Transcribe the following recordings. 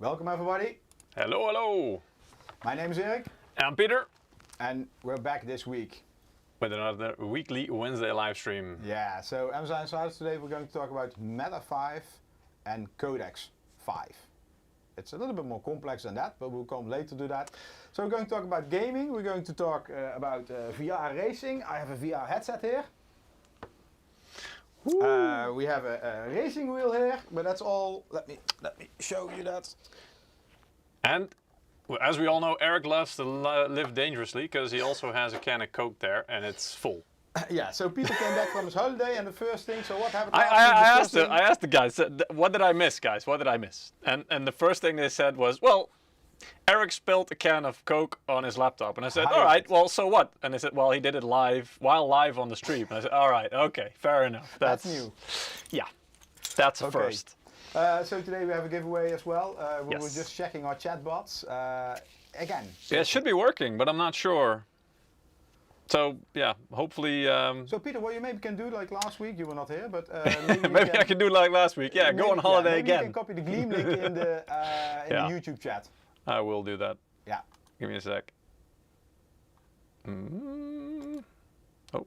Welcome everybody. Hello, hello. My name is Erik. I'm Peter. And we're back this week. With another weekly Wednesday live stream. Yeah, so MSI Insiders today we're going to talk about Meta 5 and Codex 5. It's a little bit more complex than that, but we'll come later to that. So we're going to talk about gaming, we're going to talk about VR racing. I have a VR headset here. We have a racing wheel here, but that's all. Let me show you that. And as we all know, Erik loves to live dangerously because he also has a can of Coke there and it's full. Yeah, so Peter came back from his holiday and the first thing, so what happened? I asked the guys, what did I miss, guys? What did I miss? And the first thing they said was, well, Erik spilled a can of Coke on his laptop. And I said, all right, well, so what? And they said, well, he did it live on the stream. And I said, all right, okay, fair enough. That's new. Yeah, that's a first. So today we have a giveaway as well. We were just checking our chat bots again. Yeah, it should be working, but I'm not sure. So yeah, hopefully. So Peter, what you maybe can do like last week, you were not here, but maybe I can do like last week. Yeah, go on holiday maybe again. You can copy the Gleam link in the the YouTube chat. I will do that. Yeah. Give me a sec. Oh.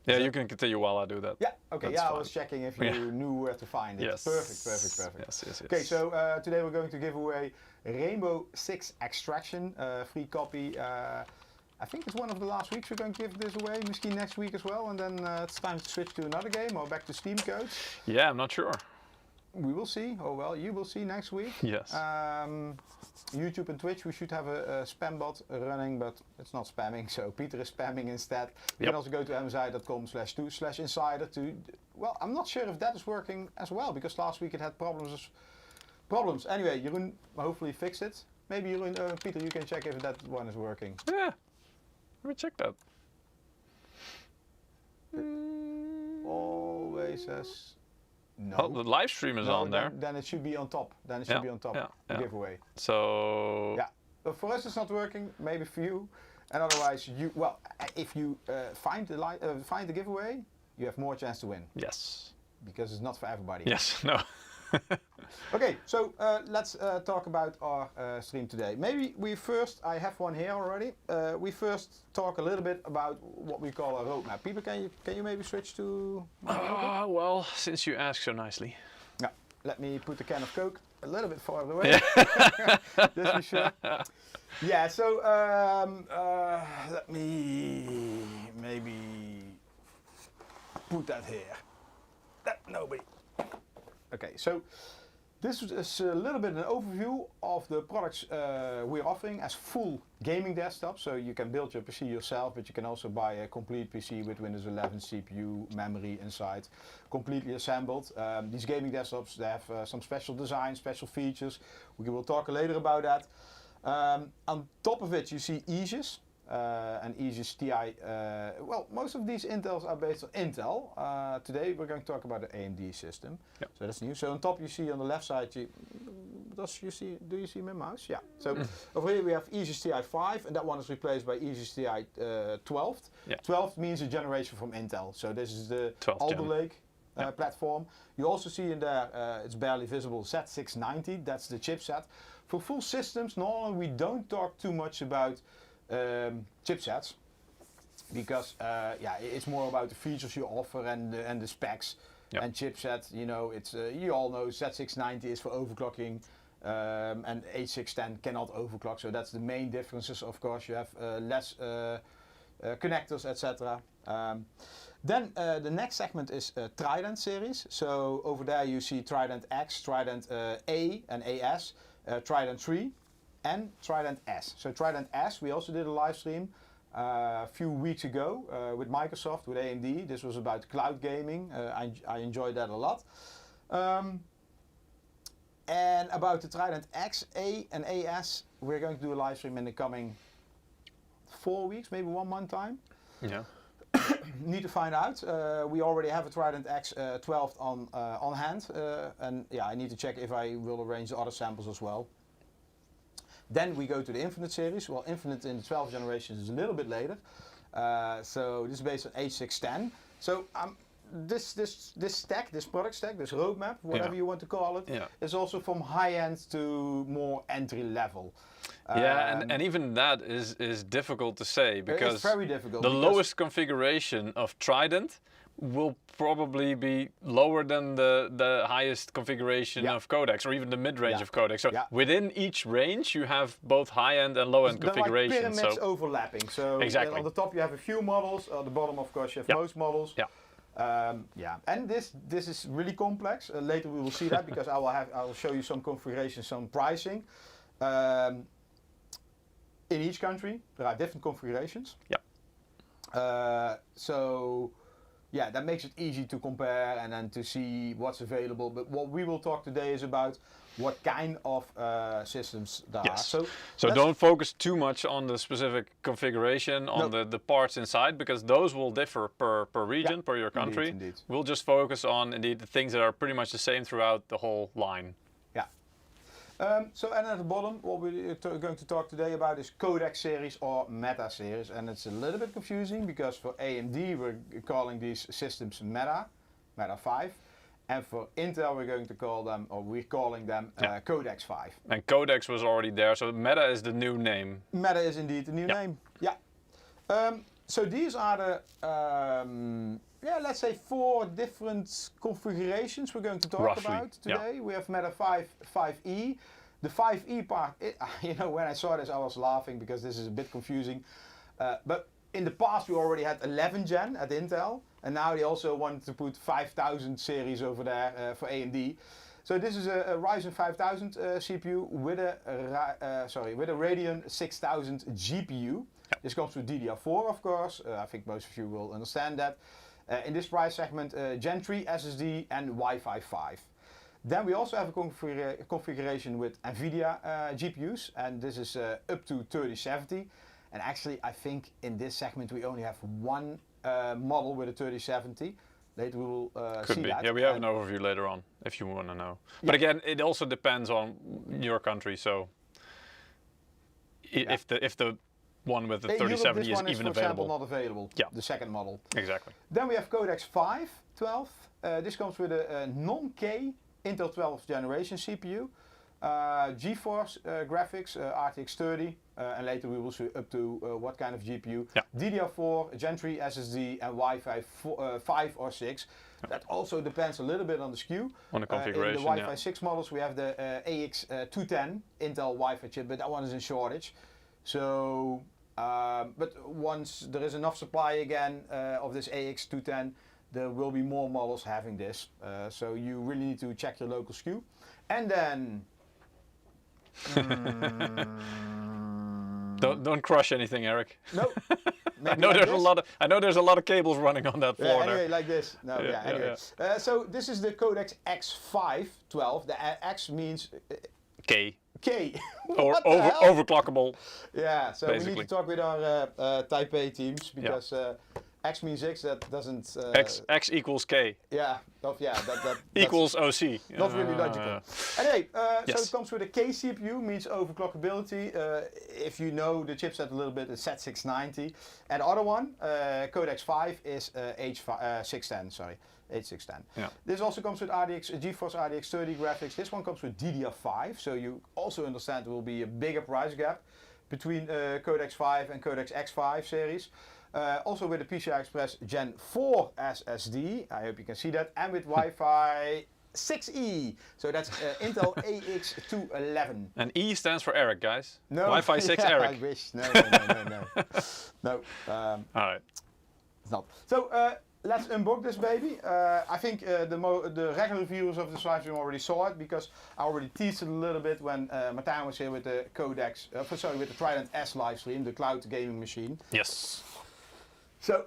Yeah, you can continue while I do that. Yeah, okay, That's fine. I was checking if you knew where to find it. Yes. Perfect. Yes. Okay, so today we're going to give away Rainbow Six Extraction, free copy. I think it's one of the last weeks we're going to give this away, maybe next week as well, and then it's time to switch to another game or back to Steam codes. Yeah, I'm not sure. We will see, or well, you will see next week. Yes. YouTube and Twitch, we should have a spam bot running, but it's not spamming, so Peter is spamming instead. You can also go to msi.com/2/insider to, well, I'm not sure if that is working as well, because last week it had problems. Anyway, Jeroen hopefully fixed it. Maybe Jeroen, Peter, you can check if that one is working. Yeah, let me check that. It always says no. Oh, the live stream is on there. Then it should be on top. Then it should be on top. The giveaway. So. Yeah, but for us it's not working. Maybe for you, and otherwise you. Well, if you find the giveaway, you have more chance to win. Yes. Because it's not for everybody. Yes. No. Okay, so let's talk about our stream today. Maybe I have one here already. We first talk a little bit about what we call a roadmap. Peter, can you maybe switch to? Well, since you ask so nicely. Yeah, let me put the can of Coke a little bit farther away. Just for sure. Yeah, so let me maybe put that here. Nobody. Okay, so this is a little bit an overview of the products we're offering as full gaming desktops. So you can build your PC yourself, but you can also buy a complete PC with Windows 11 CPU, memory inside, completely assembled. These gaming desktops, they have some special design, special features. We will talk later about that. On top of it, you see Aegis. And Aegis TI, well, most of these Intels are based on Intel. Today we're going to talk about the AMD system. Yep. So that's new. So on top you see on the left side, do you see my mouse? Yeah. So over here we have Aegis TI 5 and that one is replaced by Aegis TI 12. Yeah. 12 means a generation from Intel. So this is the Alder Lake platform. You also see in there, it's barely visible, Z690, that's the chipset. For full systems, normally we don't talk too much about chipsets because it's more about the features you offer and the specs. And chipset, you know, it's you all know Z690 is for overclocking and H610 cannot overclock, so that's the main differences. Of course you have less connectors, etc. Then the next segment is Trident series. So over there you see Trident X, Trident A and AS, Trident 3 and Trident S. So Trident S, we also did a live stream a few weeks ago with Microsoft, with AMD. This was about cloud gaming. I enjoyed that a lot. And about the Trident X, A and AS, we're going to do a live stream in the coming 4 weeks, maybe 1 month time. Yeah. Need to find out. We already have a Trident X 12 on hand, and I need to check if I will arrange the other samples as well. Then we go to the Infinite series. Well, Infinite in the 12th generation is a little bit later. So this is based on H610. So this stack, this product stack, this roadmap, whatever you want to call it, is also from high-end to more entry-level. And even that is difficult to say, because it's very difficult. The lowest configuration of Trident will probably be lower than the highest configuration of Codex, or even the mid-range of Codex. So within each range you have both high-end and low-end configurations. Like pyramids overlapping. So on the top you have a few models, on the bottom of course you have most models. And this is really complex. Later we will see that, because I will show you some configurations, some pricing. In each country there are different configurations. That makes it easy to compare and then to see what's available. But what we will talk today is about what kind of systems there are. So don't focus too much on the specific configuration, on the parts inside, because those will differ per region, per your country. Indeed. We'll just focus on the things that are pretty much the same throughout the whole line. And at the bottom, what we're going to talk today about is Codex series or Meta series. And it's a little bit confusing, because for AMD we're calling these systems Meta 5. And for Intel we're going to call them, or we're calling them Codex 5. And Codex was already there, so Meta is the new name. Meta is indeed the new name, so these are the, let's say 4 different configurations we're going to talk about today. We have Meta 5e. The 5e part, when I saw this I was laughing, because this is a bit confusing. But in the past we already had 11 gen at Intel, and now they also wanted to put 5000 series over there for AMD. So this is a Ryzen 5000 CPU with a Radeon 6000 GPU. This comes with DDR4, of course. I think most of you will understand that. In this price segment, Gen 3 SSD and Wi-Fi 5. Then we also have a configuration with NVIDIA GPUs, and this is up to 3070. And actually, I think in this segment we only have one model with a 3070. Later we will see that. Yeah, we have an overview later on if you want to know. But again, it also depends on your country. So if the one with the 3070 is even for available. Example, not available. The second model. Exactly. Then we have Codex 512. This comes with a non-K Intel 12th generation CPU, GeForce graphics, RTX 30, and later we will see up to what kind of GPU. DDR4, Gen 3 SSD, and Wi-Fi 5 or 6. That also depends a little bit on the SKU. On the configuration. In the Wi-Fi 6 models we have the AX210 Intel Wi-Fi chip, but that one is in shortage. So, but once there is enough supply again of this AX210, there will be more models having this. So you really need to check your local SKU. And then... Don't crush anything, Eric. No. I know there's a lot of cables running on that floor. Anyway, like this. No, anyway. So this is the Codex X512. The X means K. Or overclockable. Yeah, so basically. We need to talk with our Type A teams, because X means X, that doesn't... X equals K. That equals OC. Not really logical. Anyway, so it comes with a K CPU, means overclockability. If you know the chipset a little bit, it's Z690. And the other one, Codex 5, is H610, sorry. H610. This also comes with GeForce RTX 30 graphics. This one comes with DDR5, so you also understand there will be a bigger price gap between Codex 5 and Codex X5 series. Also with the PCI Express Gen 4 SSD, I hope you can see that, and with Wi-Fi 6E, so that's Intel AX211. And E stands for Eric, guys. No, Wi-Fi 6 Eric. I wish. No. No. All right. It's not. So let's unbox this baby. I think the regular viewers of this live stream already saw it, because I already teased it a little bit when Martijn was here with the Codex, with the Trident S live stream, the cloud gaming machine. Yes. So,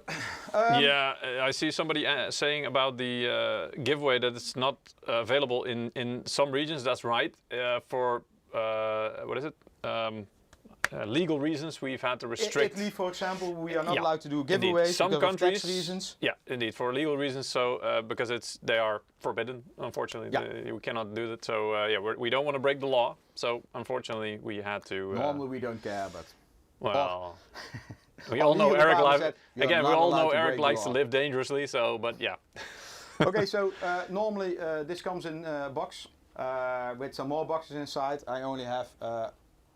I see somebody saying about the giveaway that it's not available in some regions. That's right. For what is it? Legal reasons, we've had to restrict. Italy, for example, we are not allowed to do giveaways some because countries, of tax reasons. Yeah, indeed, for legal reasons. So because they are forbidden, unfortunately, we cannot do that. So we don't want to break the law. So unfortunately, we had to. Normally, we don't care, but well. We all know Eric likes to live. live dangerously. So, but yeah. Okay, so normally this comes in a box with some more boxes inside. I only have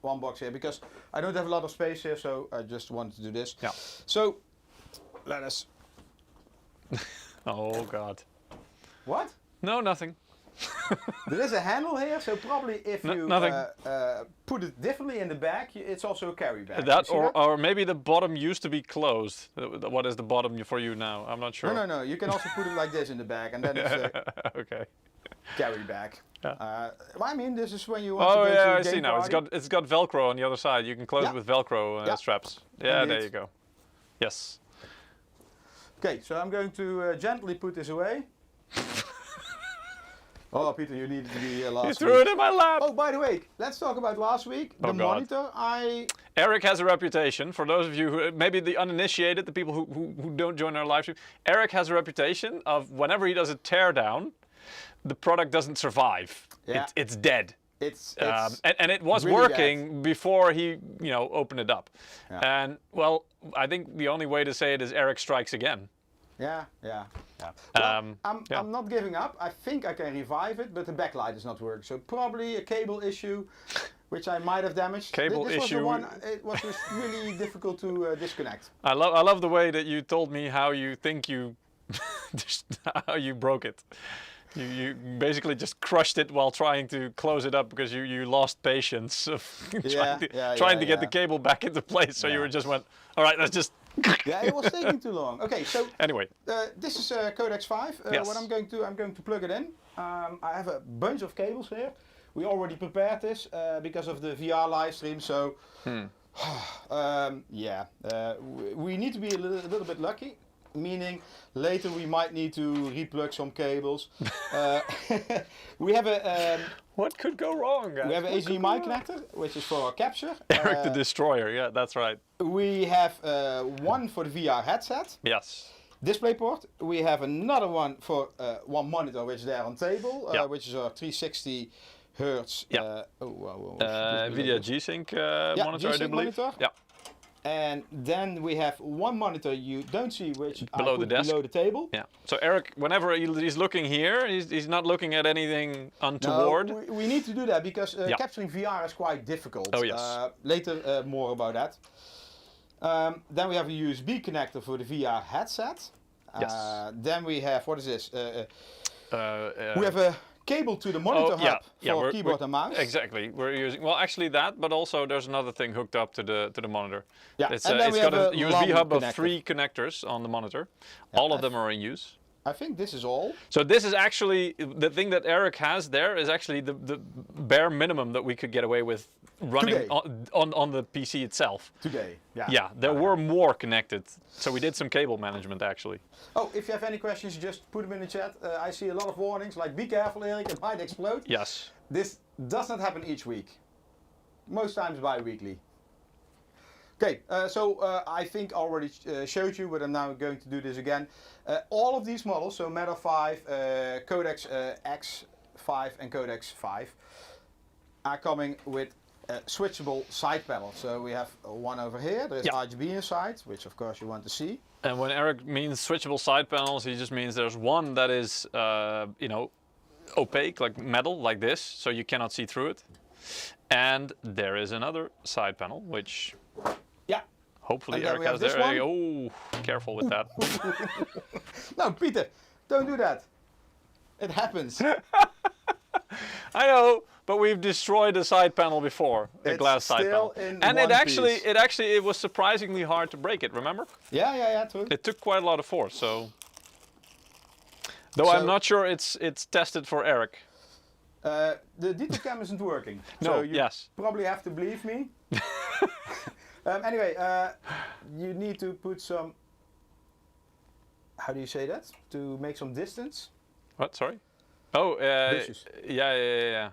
one box here because I don't have a lot of space here, so I just wanted to do this. Yeah. So let us. Oh God. What? No, nothing. There is a handle here, so probably if you put it differently in the bag, it's also a carry bag. That or maybe the bottom used to be closed. What is the bottom for you now? I'm not sure. No. You can also put it like this in the bag, and then it's a okay. carry bag. Yeah. Well, I mean, this is when you want to go to a I game see now. party. It's got Velcro on the other side. You can close it with Velcro straps. Yeah, Indeed. there you go. Yes. Okay, so I'm going to gently put this away. Oh, Peter, you needed to be last week. You threw it in my lap. Oh, by the way, let's talk about last week. The monitor, Eric has a reputation, for those of you who, maybe the uninitiated, the people who don't join our live stream, Eric has a reputation of whenever he does a teardown, the product doesn't survive. Yeah. It's dead. It's and it was really working dead. before he, opened it up. Yeah. And, well, I think the only way to say it is Eric strikes again. Yeah. Well, I'm not giving up. I think I can revive it, but the backlight is not working. So probably a cable issue, which I might have damaged. Cable this issue. Was the one, it was just really difficult to disconnect. I love the way that you told me how you think you, how you broke it. You basically just crushed it while trying to close it up because you lost patience of trying to get the cable back into place. So you just went, all right, let's just. Yeah, it was taking too long. Okay, so anyway, this is Codex 5. Yes. What I'm going to plug it in. I have a bunch of cables here. We already prepared this because of the VR live stream. So we need to be a little bit lucky. Meaning later we might need to replug some cables. We have a what could go wrong, guys? We have an HDMI connector, which is for our capture. Eric the Destroyer, yeah, that's right. We have one for the VR headset. Yes. DisplayPort. We have another one for one monitor, which is there on table, which is our 360 hertz. Yeah. NVIDIA G-Sync monitor, I do believe. Monitor. Yeah. And then we have one monitor you don't see, which below the desk, below the table. Yeah. So Eric, whenever he's looking here, he's not looking at anything untoward. No, we need to do that because capturing VR is quite difficult. Oh yes. Later, more about that. Then we have a USB connector for the VR headset. Yes. Then we have, what is this? We have a cable to the monitor hub for keyboard and mouse. Exactly. We're using, well, actually that, but also there's another thing hooked up to the monitor. Yeah. It's and then it's we got have a USB hub connector. of 3 connectors on the monitor. All of them are in use. I think this is all. So this is actually, the thing that Eric has there is actually the bare minimum that we could get away with running on the PC itself. Today, yeah. Yeah, there were more connected. So we did some cable management actually. Oh, if you have any questions, just put them in the chat. I see a lot of warnings, like be careful, Eric, it might explode. Yes. This does not happen each week. Most times bi-weekly. Okay, so I think I already showed you, but I'm now going to do this again. All of these models, so Meta 5, Codex X5 and Codex 5, are coming with a switchable side panel. So we have one over here, there's RGB inside, which of course you want to see. And when Eric means switchable side panels, he just means there's one that is, opaque, like metal, like this, so you cannot see through it. And there is another side panel, which hopefully Eric has there. Oh, careful with that. No, Peter, don't do that. It happens. I know, but we've destroyed a side panel before, a glass side panel. And it was surprisingly hard to break it, remember? Yeah, true. It took quite a lot of force, so. Though I'm not sure it's tested for Eric. The detail cam isn't working. No, so you probably have to believe me. Anyway, you need to put some, how do you say that? To make some distance. What, sorry? Oh, Dishes. yeah.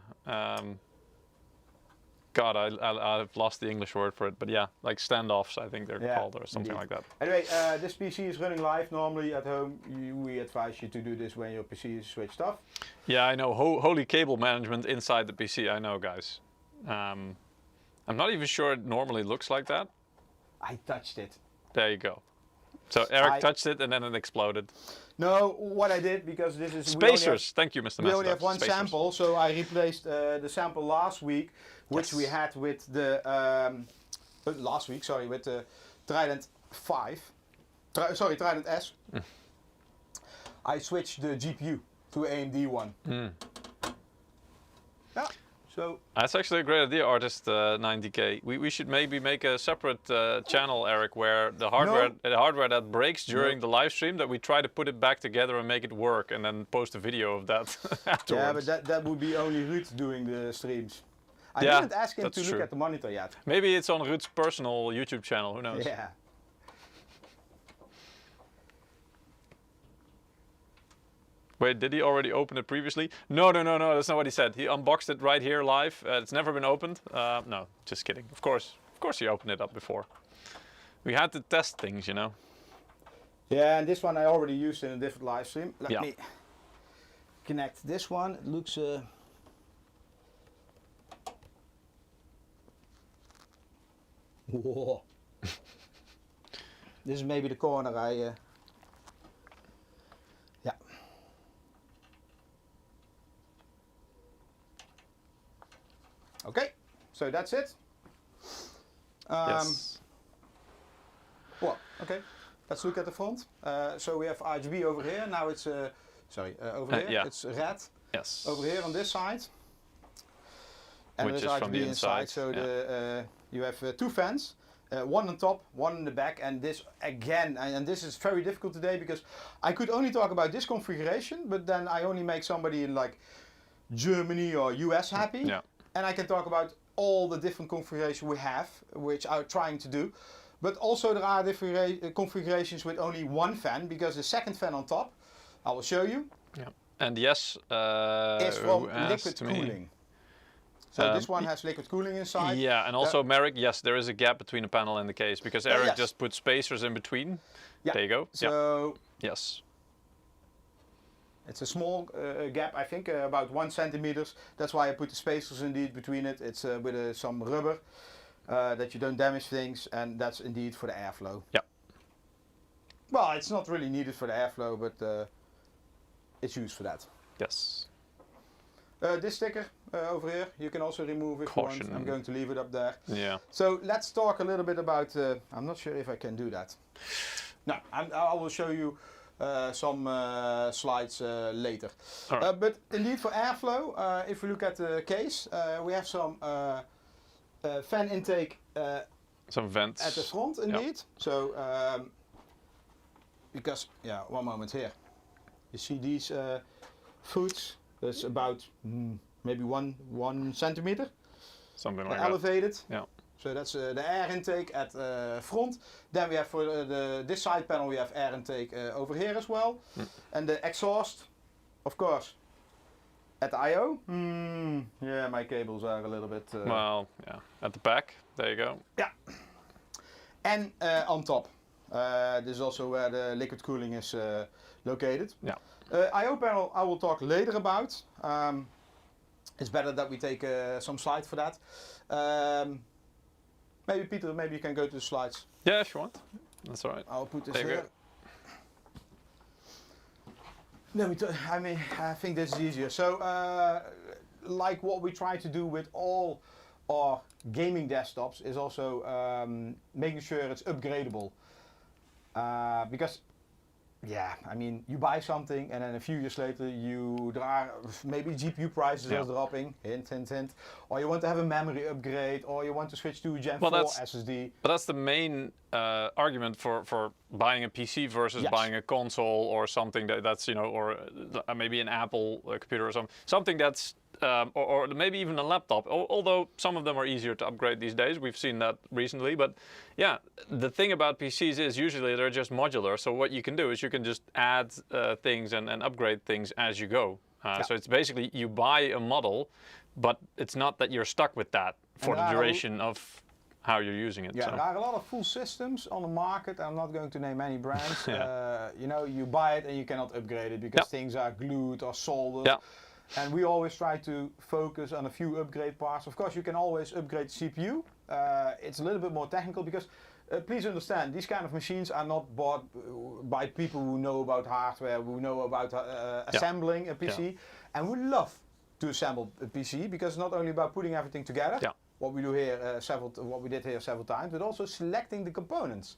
God, I've lost the English word for it, but yeah, like standoffs, I think they're called, or something like that. Anyway, this PC is running live. Normally at home, we advise you to do this when your PC is switched off. Yeah, I know. Holy cable management inside the PC, I know, guys. I'm not even sure it normally looks like that. I touched it. There you go. So Eric touched it and then it exploded. No, what I did, because this is... Spacers. Thank you, Mr. We only Master. have one sample, so I replaced the sample last week, which we had with the... with the Trident 5. Trident S. I switched the GPU to AMD one. Yeah, so... That's actually a great idea, Artist 90K. We should maybe make a separate channel, Eric, where the hardware that breaks during the live stream, that we try to put it back together and make it work, and then post a video of that afterwards. Yeah, but that would be only Ruud doing the streams. I didn't ask him to look at the monitor yet. Maybe it's on Ruud's personal YouTube channel, who knows? Yeah. Wait, did he already open it previously? No, that's not what he said. He unboxed it right here live. It's never been opened. No, just kidding. Of course he opened it up before. We had to test things, you know. Yeah, and this one I already used in a different live stream. Let me connect this one. It looks... Whoa. This is maybe the corner I... Yeah. Okay, so that's it. Yes. Well, okay. Let's look at the front. So we have RGB over here. Now it's over here. Yeah. It's red. Yes. Over here on this side. And Which there's is RGB from the inside. So you have two fans. One on top, one in the back, and this again, and this is very difficult today because I could only talk about this configuration, but then I only make somebody in like Germany or US happy, and I can talk about all the different configurations we have, which I'm trying to do. But also there are different configurations with only one fan, because the second fan on top, I will show you. Yeah. And yes, is from liquid cooling. So this one has liquid cooling inside. Yeah, and also Merrick, yes, there is a gap between the panel and the case, because Eric just put spacers in between. Yeah. There you go. So yes. It's a small gap, I think, about 1 centimeters. That's why I put the spacers indeed between it. It's with some rubber that you don't damage things, and that's indeed for the airflow. Yeah. Well, it's not really needed for the airflow, but it's used for that. Yes. This sticker over here, you can also remove if you want. I'm going to leave it up there. Yeah. So let's talk a little bit about, I'm not sure if I can do that. No, I will show you some slides later. Right. But indeed for airflow, if we look at the case, we have some fan intake some vents at the front indeed. So, because, one moment here. You see these foots? That's about maybe one centimeter. Something like elevated. that. Yeah. So that's the air intake at front. Then we have for this side panel we have air intake over here as well. And the exhaust, of course, at the I/O. Yeah, my cables are a little bit... well, yeah. At the back, there you go. Yeah. And on top. This is also where the liquid cooling is located. Yeah. I/O panel I will talk later about. It's better that we take some slides for that. Maybe Peter, maybe you can go to the slides. Yeah, if you want. That's all right. I'll put this there here. I think this is easier. So, like what we try to do with all our gaming desktops is also making sure it's upgradable. Because you buy something and then a few years later there are maybe GPU prices are dropping, hint, hint, hint, or you want to have a memory upgrade, or you want to switch to Gen 4 SSD. But that's the main argument for buying a PC versus buying a console or something that's, or maybe an Apple computer or something that's or maybe even a laptop, although some of them are easier to upgrade these days. We've seen that recently. But yeah, the thing about PCs is usually they're just modular. So what you can do is you can just add things and upgrade things as you go. So it's basically you buy a model, but it's not that you're stuck with that for the duration of how you're using it. Yeah, there are a lot of full systems on the market. I'm not going to name any brands. You buy it and you cannot upgrade it because things are glued or soldered. Yeah. And we always try to focus on a few upgrade parts. Of course, you can always upgrade the CPU. It's a little bit more technical because please understand, these kind of machines are not bought by people who know about hardware, who know about assembling a PC, and we love to assemble a PC because it's not only about putting everything together, what we do here what we did here several times, but also selecting the components.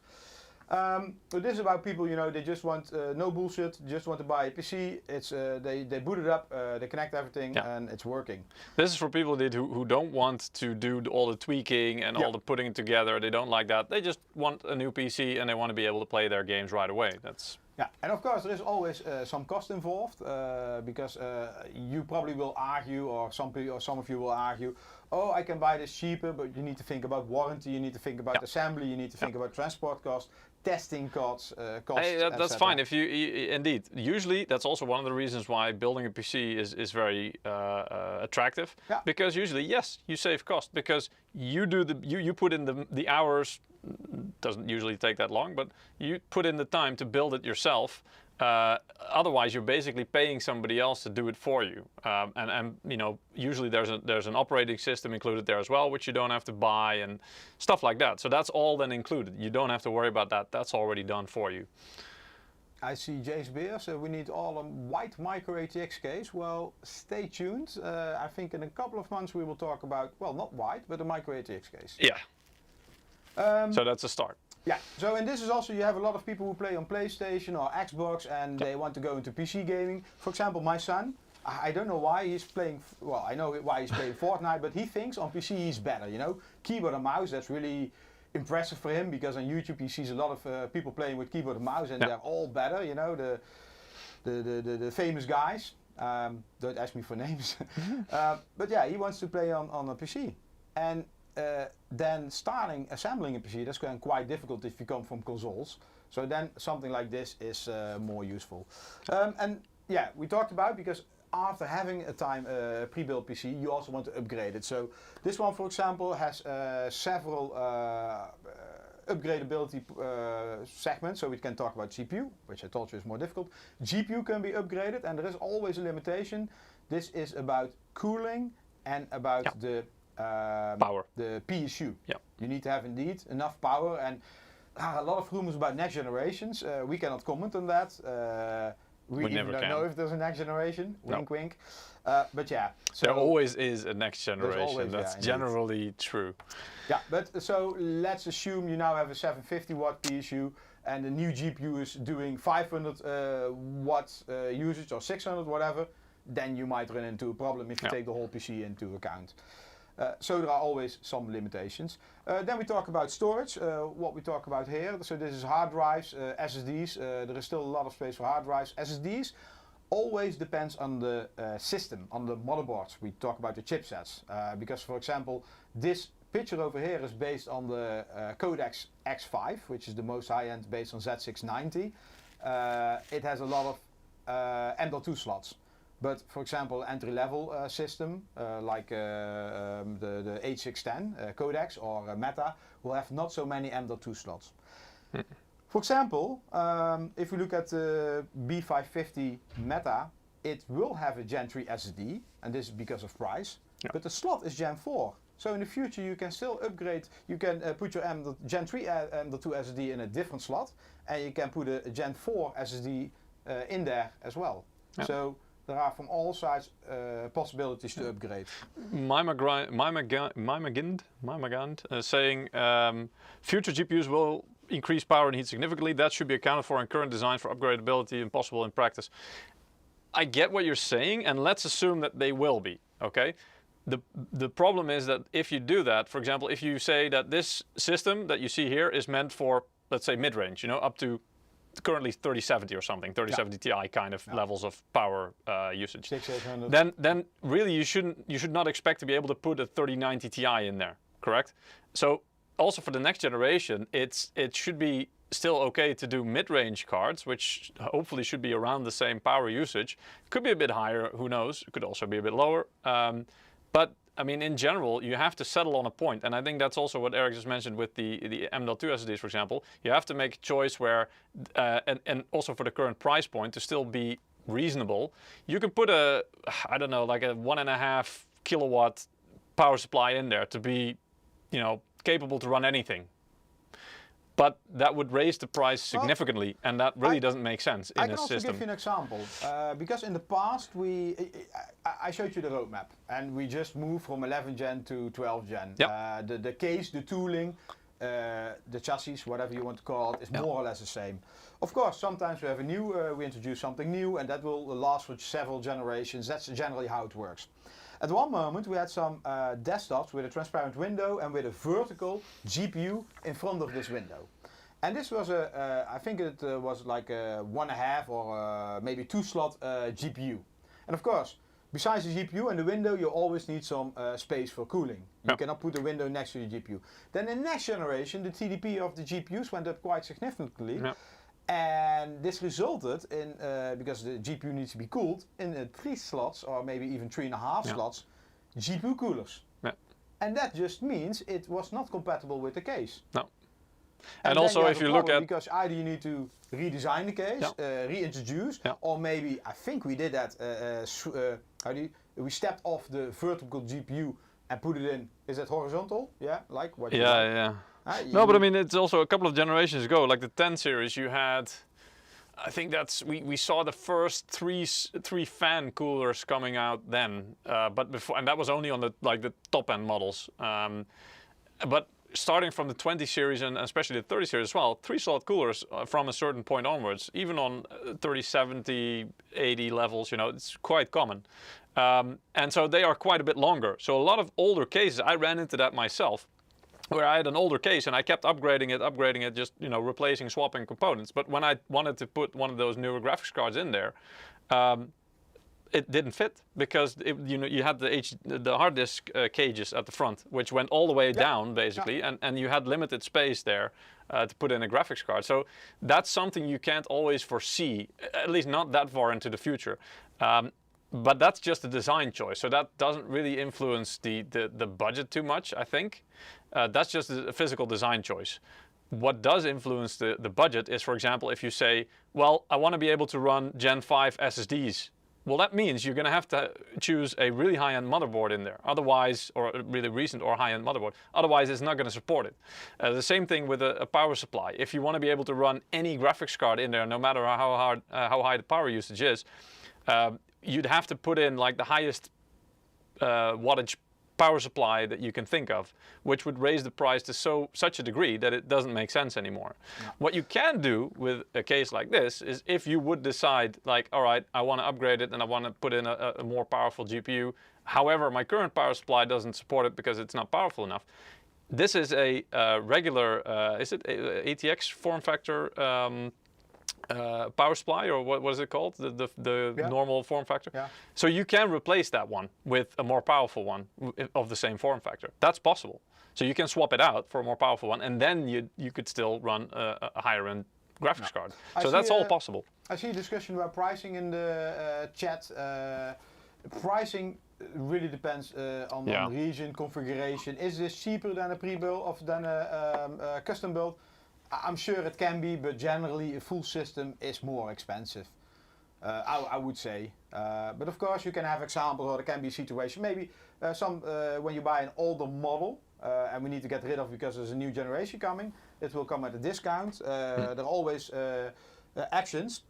So this is about people, you know, they just want no bullshit, just want to buy a PC. It's they boot it up, they connect everything, and it's working. This is for people who don't want to do all the tweaking and all the putting it together. They don't like that. They just want a new PC and they want to be able to play their games right away. That's and of course there is always some cost involved because you probably will argue, or some of you will argue, oh, I can buy this cheaper, but you need to think about warranty, you need to think about assembly, you need to think about transport costs, testing costs, that's fine. If you indeed, usually that's also one of the reasons why building a PC is very attractive, because usually yes, you save cost because you do you put in the hours. Doesn't usually take that long, but you put in the time to build it yourself. Otherwise, you're basically paying somebody else to do it for you. And you know, usually there's an operating system included there as well, which you don't have to buy and stuff like that. So that's all then included. You don't have to worry about that. That's already done for you. I see Jace Beer, so we need all a white micro ATX case. Well, stay tuned. I think in a couple of months we will talk about, well, not white, but a micro ATX case. Yeah. So that's a start. Yeah, so and this is also, you have a lot of people who play on PlayStation or Xbox and they want to go into PC gaming. For example, my son, I don't know why he's playing, well, I know why he's playing Fortnite, but he thinks on PC he's better, you know. Keyboard and mouse, that's really impressive for him because on YouTube he sees a lot of people playing with keyboard and mouse and they're all better, you know, the famous guys. Don't ask me for names. But yeah, he wants to play on a PC. And then starting assembling a PC, that's going quite difficult if you come from consoles. So then something like this is more useful. And yeah, we talked about, because after having a pre-built PC, you also want to upgrade it. So this one, for example, has several upgradability segments. So we can talk about CPU, which I told you is more difficult. GPU can be upgraded, and there is always a limitation. This is about cooling and about the power, the PSU. You need to have indeed enough power, and a lot of rumors about next generations. We cannot comment on that. We even don't know if there's a next generation. Wink, wink. But yeah, so there always is a next generation. Always, that's generally true. Yeah, but so let's assume you now have a 750 watt PSU, and the new GPU is doing 500 watts usage or 600, whatever. Then you might run into a problem if you take the whole PC into account. So there are always some limitations. Then we talk about storage, what we talk about here. So this is hard drives, SSDs. There is still a lot of space for hard drives. SSDs always depends on the system, on the motherboards. We talk about the chipsets. Because, for example, this picture over here is based on the Codex X5, which is the most high-end based on Z690. It has a lot of M.2 slots. But for example, entry-level system like the H610 Codex or Meta will have not so many M.2 slots. For example, if we look at the B550 Meta, it will have a Gen 3 SSD, and this is because of price, but the slot is Gen 4. So in the future you can still upgrade, you can put your Gen 3 M.2 SSD in a different slot, and you can put a Gen 4 SSD in there as well. So there are from all sides possibilities to upgrade. Mymagand saying future GPUs will increase power and heat significantly. That should be accounted for in current design for upgradability and possible in practice. I get what you're saying, and let's assume that they will be, okay? The problem is that if you do that, for example, if you say that this system that you see here is meant for, let's say, mid-range, you know, up to currently 3070 or something, 3070 Ti kind of levels of power usage. 600. Then really you should not expect to be able to put a 3090 Ti in there, correct? So also for the next generation, it should be still okay to do mid-range cards, which hopefully should be around the same power usage. Could be a bit higher, who knows? It could also be a bit lower. But I mean, in general, you have to settle on a point, and I think that's also what Eric just mentioned with the M.2 SSDs, for example. You have to make a choice where, and also for the current price point, to still be reasonable. You can put I don't know, like a 1.5 kilowatt power supply in there to be, you know, capable to run anything. But that would raise the price significantly, and that really doesn't make sense in a system. I can also give you an example, because in the past I showed you the roadmap, and we just moved from 11 gen to 12 gen. Yep. The case, the tooling, the chassis, whatever you want to call it, is more or less the same. Of course, sometimes we have we introduce something new, and that will last for several generations. That's generally how it works. At one moment, we had some desktops with a transparent window and with a vertical GPU in front of this window. And this was I think it was like a 1.5 or maybe 2 slot GPU. And of course, besides the GPU and the window, you always need some space for cooling. You cannot put the window next to the GPU. Then in the next generation, the TDP of the GPUs went up quite significantly. And this resulted in, because the GPU needs to be cooled, in 3 slots or maybe even 3.5 slots, GPU coolers. And that just means it was not compatible with the case. No. And also if you look at... Because either you need to redesign the case, reintroduce, or maybe, I think we did that, we stepped off the vertical GPU and put it in, is that horizontal? Yeah, like what you like. No, but I mean, it's also a couple of generations ago, like the 10 series, you had, I think we saw the first three fan coolers coming out then, but before, and that was only on the top end models. But starting from the 20 series and especially the 30 series as well, 3-slot coolers from a certain point onwards, even on 30, 70, 80 levels, you know, it's quite common. And so they are quite a bit longer. So a lot of older cases, I ran into that myself, where I had an older case and I kept upgrading it, just, you know, replacing, swapping components. But when I wanted to put one of those newer graphics cards in there, it didn't fit because you had the hard disk cages at the front, which went all the way down basically, and you had limited space there to put in a graphics card. So that's something you can't always foresee, at least not that far into the future. But that's just a design choice, so that doesn't really influence the budget too much, I think. That's just a physical design choice. What does influence the budget is, for example, if you say, well, I want to be able to run Gen 5 SSDs. Well, that means you're going to have to choose a really high-end motherboard in there, otherwise, or a really recent or high-end motherboard. Otherwise, it's not going to support it. The same thing with a power supply. If you want to be able to run any graphics card in there, no matter how high the power usage is, you'd have to put in like the highest wattage power supply that you can think of, which would raise the price to such a degree that it doesn't make sense anymore. What you can do with a case like this is, if you would decide like, all right, I want to upgrade it and I want to put in a more powerful GPU, however my current power supply doesn't support it because it's not powerful enough. This is a regular, is it ATX form factor power supply, or what is it called? The normal form factor. So you can replace that one with a more powerful one of the same form factor. That's possible. So you can swap it out for a more powerful one, and then you could still run a higher end graphics card. So that's all possible. I see a discussion about pricing in the chat. Pricing really depends on region, configuration. Is this cheaper than a pre-build or than a custom build? I'm sure it can be, but generally a full system is more expensive, I would say. But of course you can have examples, or there can be a situation, maybe when you buy an older model, and we need to get rid of because there's a new generation coming, it will come at a discount. There are always actions.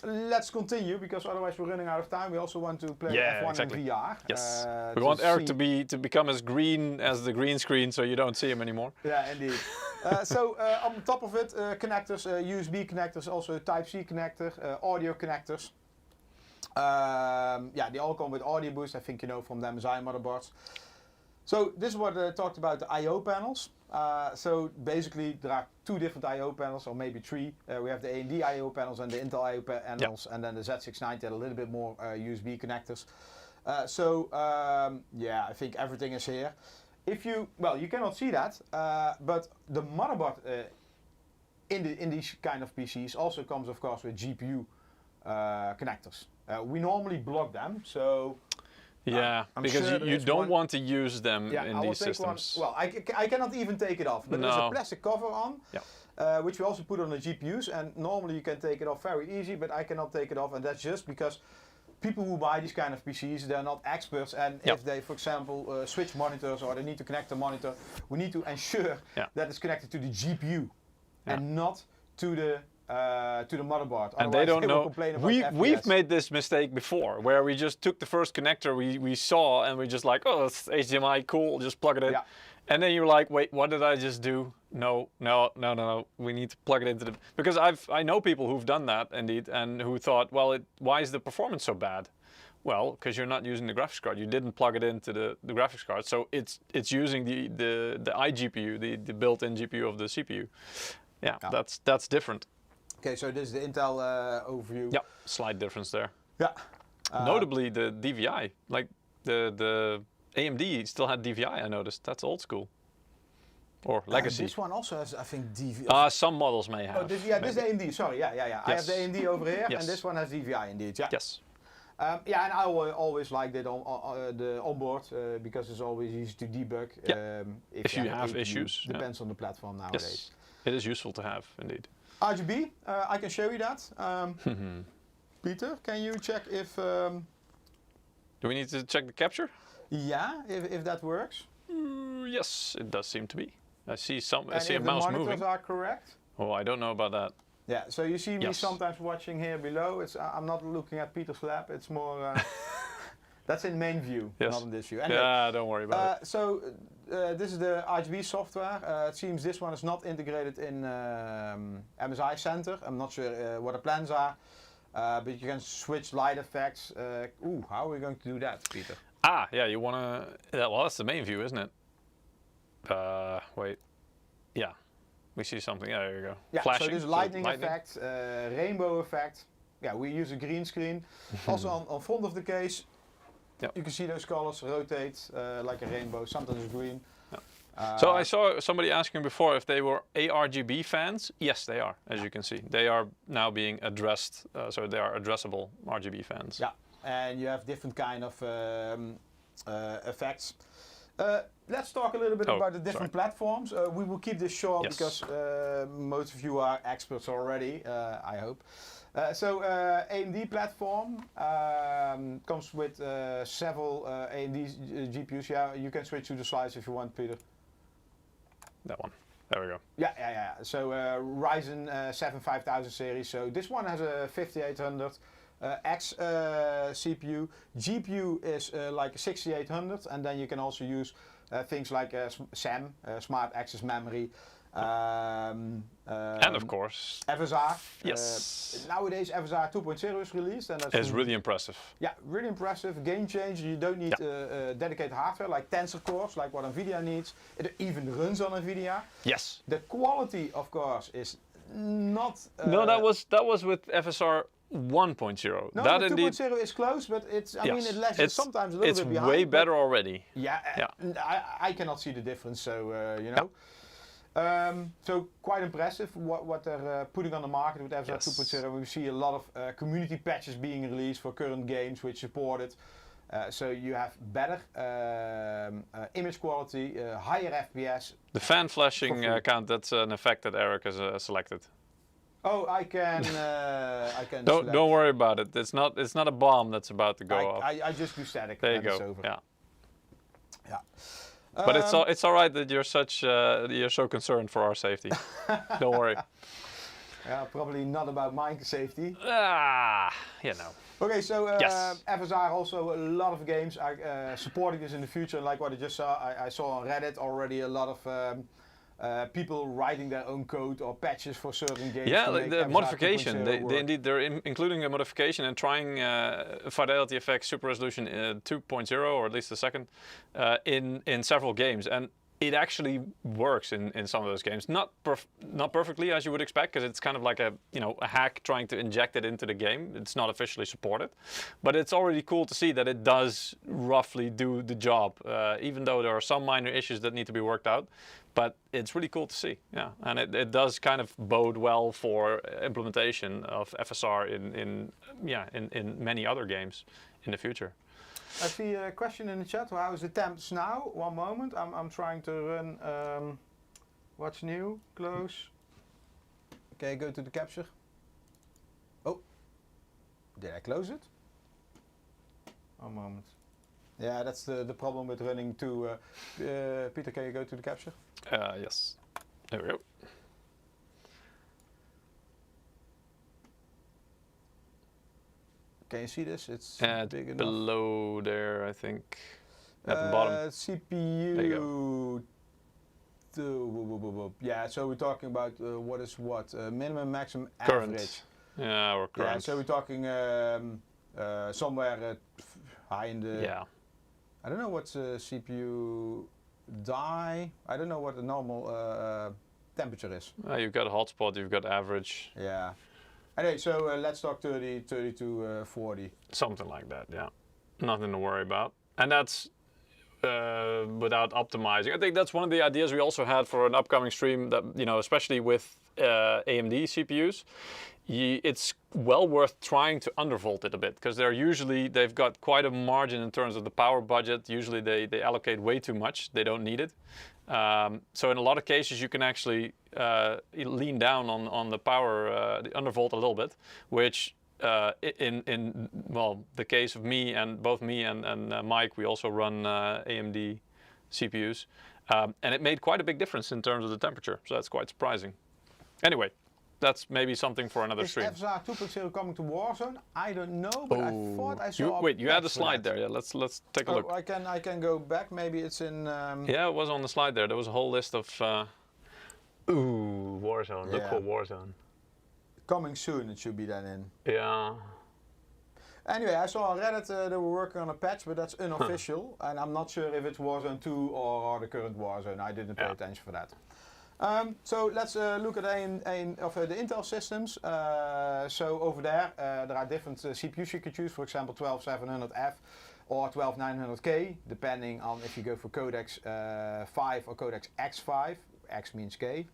Let's continue, because otherwise we're running out of time. We also want to play F1 in VR. Yes. We want Eric to become as green as the green screen, so you don't see him anymore. Yeah, indeed. So on top of it, connectors, USB connectors, also a Type-C connector, audio connectors. They all come with audio boost, I think you know from the MSI motherboards. So this is what I talked about, the I/O panels. So basically there are 2 different I/O panels, or maybe 3. We have the AMD I/O panels and the Intel I/O panels, and then the Z690 had a little bit more USB connectors. I think everything is here. You cannot see that, but the motherboard in these kind of PCs also comes, of course, with GPU connectors. We normally block them, so. Because sure you don't want to use them in these systems. Well, I cannot even take it off, but there's a plastic cover on, which we also put on the GPUs, and normally you can take it off very easy, but I cannot take it off, and that's just because people who buy these kind of PCs, they're not experts, and if they, for example, switch monitors or they need to connect a monitor, we need to ensure that it's connected to the GPU and not to the motherboard. And they don't know. We've FPS. made this mistake before, where we just took the first connector we saw, and we just like, oh, it's HDMI, cool, just plug it in. And then you're like, wait, what did I just do? No. We need to plug it into the... Because I know people who've done that, indeed, and who thought, well, why is the performance so bad? Well, because you're not using the graphics card. You didn't plug it into the graphics card, so it's using the iGPU, the built-in GPU of the CPU. Yeah, that's different. Okay, so this is the Intel overview. Yeah, slight difference there. Yeah. Notably, the DVI, like the AMD still had DVI, I noticed. That's old school. Or legacy. This one also has, I think, DVI. Some models may have. Oh, this is AMD, sorry. Yeah. Yes. I have the AMD over here, and this one has DVI indeed. Yeah. Yes. Yeah, and I always liked it on the onboard because it's always easy to debug. If you have issues. Depends on the platform nowadays. Yes. It is useful to have, indeed. RGB, I can show you that. Peter, can you check if... Do we need to check the capture? Yeah, if that works. Yes, it does seem to be. I see a mouse moving. And if the monitors are correct? Oh, I don't know about that. Yeah, so you see me sometimes watching here below. I'm not looking at Peter's lab. It's more... that's in main view, not in this view. Anyway, yeah, don't worry about it. So this is the RGB software. It seems this one is not integrated in MSI Center. I'm not sure what the plans are. But you can switch light effects. How are we going to do that, Peter? Yeah, you want to... well, that's the main view, isn't it? Wait. Yeah. We see something. Yeah, there you go. Yeah, flashing, so there's lightning effect, rainbow effect. Yeah, we use a green screen. Also on front of the case, you can see those colors rotate like a rainbow. Sometimes it's green. So I saw somebody asking before if they were ARGB fans. Yes, they are, as you can see. They are now being addressed, so they are addressable RGB fans. Yeah, and you have different kind of effects. Let's talk a little bit about the different platforms. We will keep this short because most of you are experts already, I hope. So AMD platform comes with several AMD GPUs. Yeah, you can switch to the slides if you want, Peter. That one. There we go. Yeah. So Ryzen 7 5000 series. So this one has a 5800 X CPU. GPU is like a 6800, and then you can also use things like SAM, Smart Access Memory. And of course FSR. Yes. Nowadays FSR 2.0 is released, and that's really impressive. Yeah, really impressive. Game changer. You don't need dedicated hardware like tensor cores, like what NVIDIA needs. It even runs on NVIDIA. Yes. The quality, of course, is not. No, that was with FSR 1.0. No, that 2.0 is close, but it's. I mean, it lags sometimes a little bit behind. It's way better already. Yeah. I cannot see the difference. So you know. So quite impressive what they're putting on the market with FSR 2.0. We see a lot of community patches being released for current games which support it. So you have better image quality, higher FPS. The fan flashing count, that's an effect that Eric has selected. Oh, I can. Don't worry about it. It's not a bomb that's about to go off. I just do static. There you go. It's over. Yeah. But it's all right that you're so concerned for our safety. Don't worry. Yeah, probably not about my safety. You know. Okay, so FSR also a lot of games are supporting this in the future. Like what I just saw, I saw on Reddit already a lot of people writing their own code or patches for certain games. Yeah, like the modification. They're including a modification and trying Fidelity FX Super Resolution 2.0, or at least the second, in several games. And it actually works in some of those games. Not perfectly, as you would expect, because it's kind of like a hack trying to inject it into the game. It's not officially supported, but it's already cool to see that it does roughly do the job, even though there are some minor issues that need to be worked out. But it's really cool to see, and it does kind of bode well for implementation of FSR in many other games in the future. I see a question in the chat. How is the temps now? One moment. I'm trying to run. What's new? Close. Okay, go to the capture. Oh, did I close it? One moment. Yeah, that's the problem with running to... Peter, can you go to the capture? Yes. There we go. Can you see this? It's big enough. Below there, I think. At the bottom. CPU. There you Yeah, so we're talking about what is what? Minimum, maximum, Current. average. Yeah, or current. Yeah, so we're talking somewhere high in the... Yeah. I don't know what's CPU die. I don't know what the normal temperature is. You've got a hotspot, you've got average. Yeah. Anyway, so let's talk 30 to 40. Something like that, yeah. Nothing to worry about. And that's without optimizing. I think that's one of the ideas we also had for an upcoming stream that, you know, especially with AMD CPUs, it's well worth trying to undervolt it a bit because they've got quite a margin in terms of the power budget. Usually they allocate way too much. They don't need it. So in a lot of cases you can actually lean down on the power, the undervolt a little bit, which in the case of me and both me and Mike, we also run AMD CPUs, and it made quite a big difference in terms of the temperature. So that's quite surprising. Anyway, that's maybe something for another stream. Is FSR 2.0 coming to Warzone? I don't know, but I thought I saw. Wait, you had a slide there. Yeah, let's take a look. I can go back. Maybe it's in. Yeah, it was on the slide there. There was a whole list of. Warzone. Yeah. Look for Warzone. Coming soon. It should be then in. Yeah. Anyway, I saw on Reddit they were working on a patch, but that's unofficial, and I'm not sure if it's Warzone 2 or the current Warzone. I didn't pay attention for that. So let's look at the Intel systems. So over there are different CPUs you can choose. For example, 12700F or 12900K, depending on if you go for Codex 5 or Codex X5. X means K,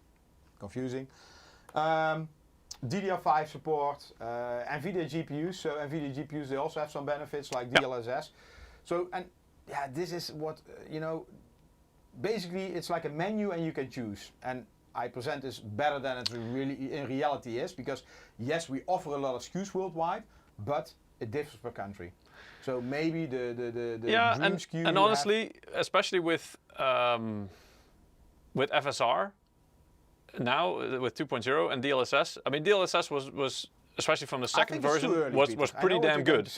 confusing. DDR5 support, NVIDIA GPUs. So NVIDIA GPUs, they also have some benefits like DLSS. So, and yeah, this is what, you know, basically it's like a menu and you can choose. And I present this better than it really in reality is, because yes, we offer a lot of SKUs worldwide, but it differs per country. So maybe the dream SKU. And honestly, especially with FSR now with 2.0 and DLSS. I mean, DLSS was especially from the second version was pretty damn good.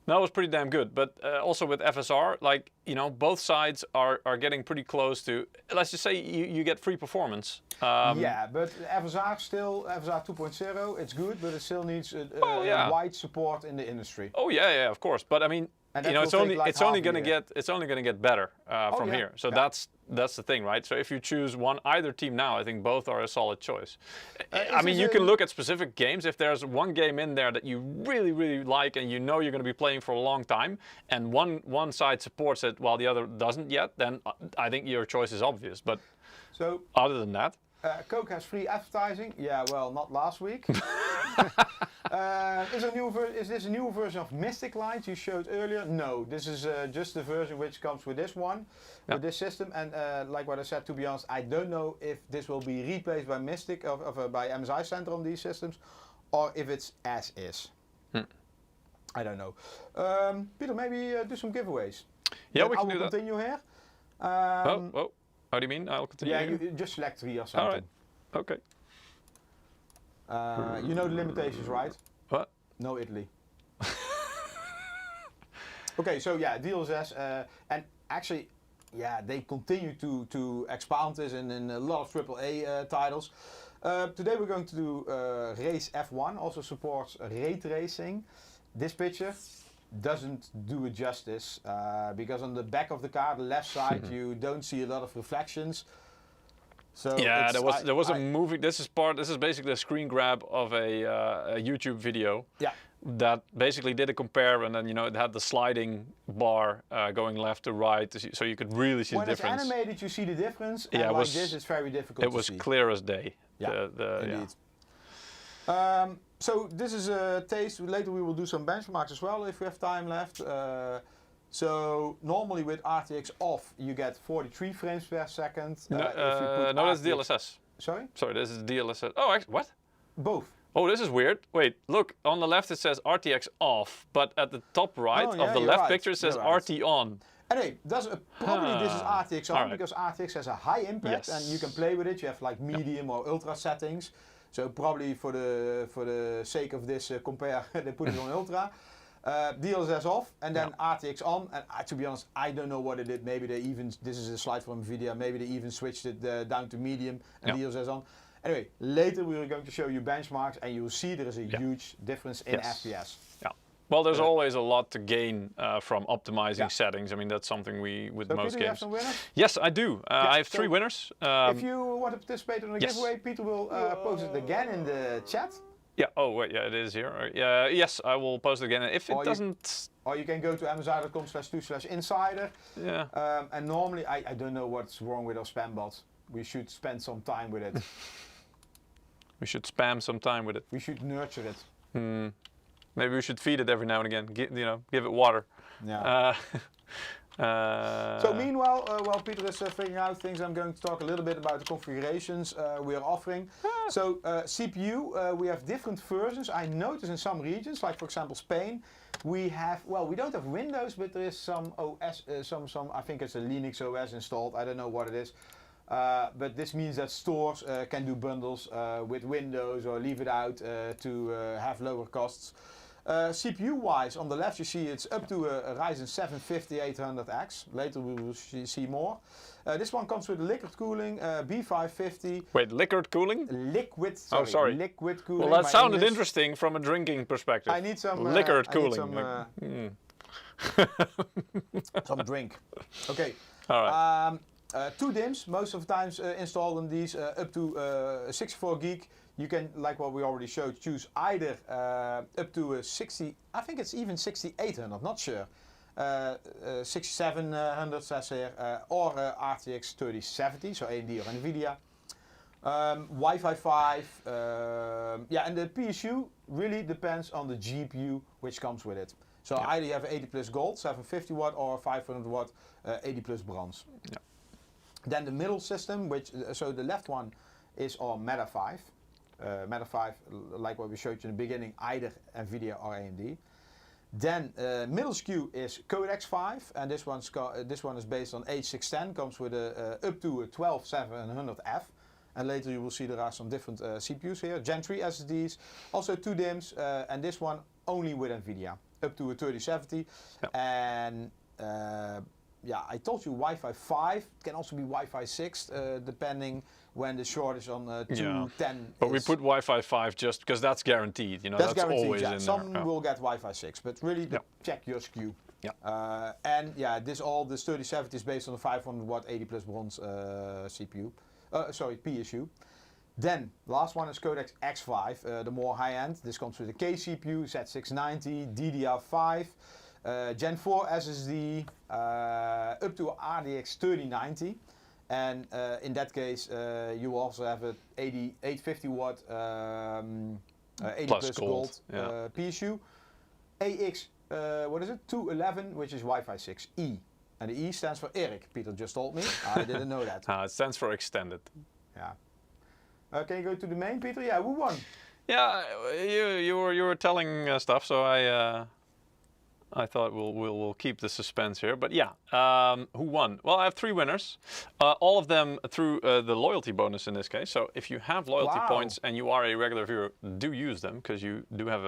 No, it was pretty damn good. But also with FSR, like, you know, both sides are getting pretty close to, let's just say you get free performance. Yeah, but FSR 2.0, it's good, but it still needs wide support in the industry. Oh yeah, of course. But I mean, you know, it's only going to get better from here. So that's the thing, right? So if you choose either team now, I think both are a solid choice. I mean, you can look at specific games. If there's one game in there that you really, really like and you know you're going to be playing for a long time, and one side supports it while the other doesn't yet, then I think your choice is obvious. But so other than that, Coke has free advertising. Yeah, well, not last week. Is this a new version of Mystic Light you showed earlier? No, this is just the version which comes with this one, with this system. And like what I said, to be honest, I don't know if this will be replaced by Mystic by MSI Center on these systems, or if it's as is. I don't know. Peter, maybe do some giveaways. Yeah, we can do that. I will continue here. How do you mean? I'll continue. Yeah, you just select 3 or something. All right. Okay. You know the limitations, right? What? No Italy. Okay, so yeah, DLSS, and actually, yeah, they continue to expand this in a lot of AAA titles. Today we're going to do Race F1, also supports ray tracing. This picture doesn't do it justice because on the back of the car, the left side, you don't see a lot of reflections. So yeah, there was a movie. This is basically a screen grab of a YouTube video. Yeah. That basically did a compare, and then, you know, it had the sliding bar going left to right, so you could really see the difference. When it's animated, you see the difference. And like this, it's very difficult to see. It was clear as day. Yeah, indeed. So this is a taste. Later we will do some benchmarks as well if we have time left. So normally with RTX off, you get 43 frames per second. No, that's DLSS. Sorry? Sorry, this is DLSS. Oh, actually, what? Both. Oh, this is weird. Wait, look, on the left it says RTX off, but at the top right Oh, of yeah, the you're left right, picture it says you're right. RT on. Anyway, probably this is RTX on Alright. because RTX has a high impact and you can play with it. You have like medium or ultra settings. So probably for the sake of this compare, they put it on ultra. DLSS off and then RTX on. And to be honest, I don't know what it did. Maybe they even, this is a slide from NVIDIA, maybe they even switched it down to medium and DLSS on. Anyway, later we are going to show you benchmarks and you'll see there is a huge difference in FPS. Yeah. Well, there's always a lot to gain from optimizing settings. I mean, that's something we, with most Peter, games. You have some winners? Yes, I do. I have 3 winners. If you want to participate in the giveaway, Peter will post it again in the chat. Yeah, oh wait, yeah, it is here. Yes, I will post it again. If it doesn't... Or you can go to msi.com/2/insider. Yeah. And normally, I don't know what's wrong with our spam bots. We should spend some time with it. We should spam some time with it. We should nurture it. Maybe we should feed it every now and again. Give it water. Yeah. So meanwhile, while Peter is figuring out things, I'm going to talk a little bit about the configurations we are offering. So CPU, we have different versions. I noticed in some regions, like for example Spain, we have, well, we don't have Windows, but there is some OS, I think it's a Linux OS installed. I don't know what it is. But this means that stores can do bundles with Windows or leave it out to have lower costs. CPU-wise, on the left you see it's up to a Ryzen 7 5800X. Later we will see more. This one comes with liquid cooling, B550. Wait, liquid cooling? Liquid, sorry. Liquid cooling. Well, that sounded interesting from a drinking perspective. I need some... liquid cooling. Some drink. Okay. All right. 2 DIMMs, most of the times installed on these, up to 64 gig. You can, like what we already showed, choose either up to 60, I think it's even 6800, not sure. 6700 says here, or RTX 3070, so AMD or NVIDIA. Wi-Fi 5, yeah, and the PSU really depends on the GPU which comes with it. So either you have 80 plus gold, 750 watt, or 500 watt, 80 plus bronze. Yeah. Then the middle system, which, so the left one is our Meta 5. Meta 5, like what we showed you in the beginning, either NVIDIA or AMD. Then middle SKU is Codex 5, and this one is based on H610, comes with up to a 12700F. And later you will see there are some different CPUs here. Gen 3 SSDs, also 2 DIMMs, and this one only with NVIDIA, up to a 3070. Yep. And yeah, I told you Wi-Fi 5, can also be Wi-Fi 6, depending when the shortage on 210 But we put Wi-Fi 5 just because that's guaranteed, you know, that's always in Some there. will get Wi-Fi 6, but really check your SKU. Yeah. And yeah, this 3070 is based on the 500 watt 80 plus bronze CPU. Sorry, PSU. Then, last one is Codex X5, the more high-end. This comes with a K CPU, Z690, DDR5, Gen 4 SSD, up to RDX 3090. And in that case, you also have a 850 watt 80 plus gold PSU. AX, what is it? 211, which is Wi-Fi 6E. And the E stands for Eric, Peter just told me. I didn't know that. It stands for extended. Yeah. Can you go to the main, Peter? Yeah, who won? Yeah, you were telling stuff, so I thought we'll keep the suspense here. But yeah, who won? Well, I have 3 winners, all of them through the loyalty bonus in this case. So if you have loyalty points and you are a regular viewer, do use them because you do have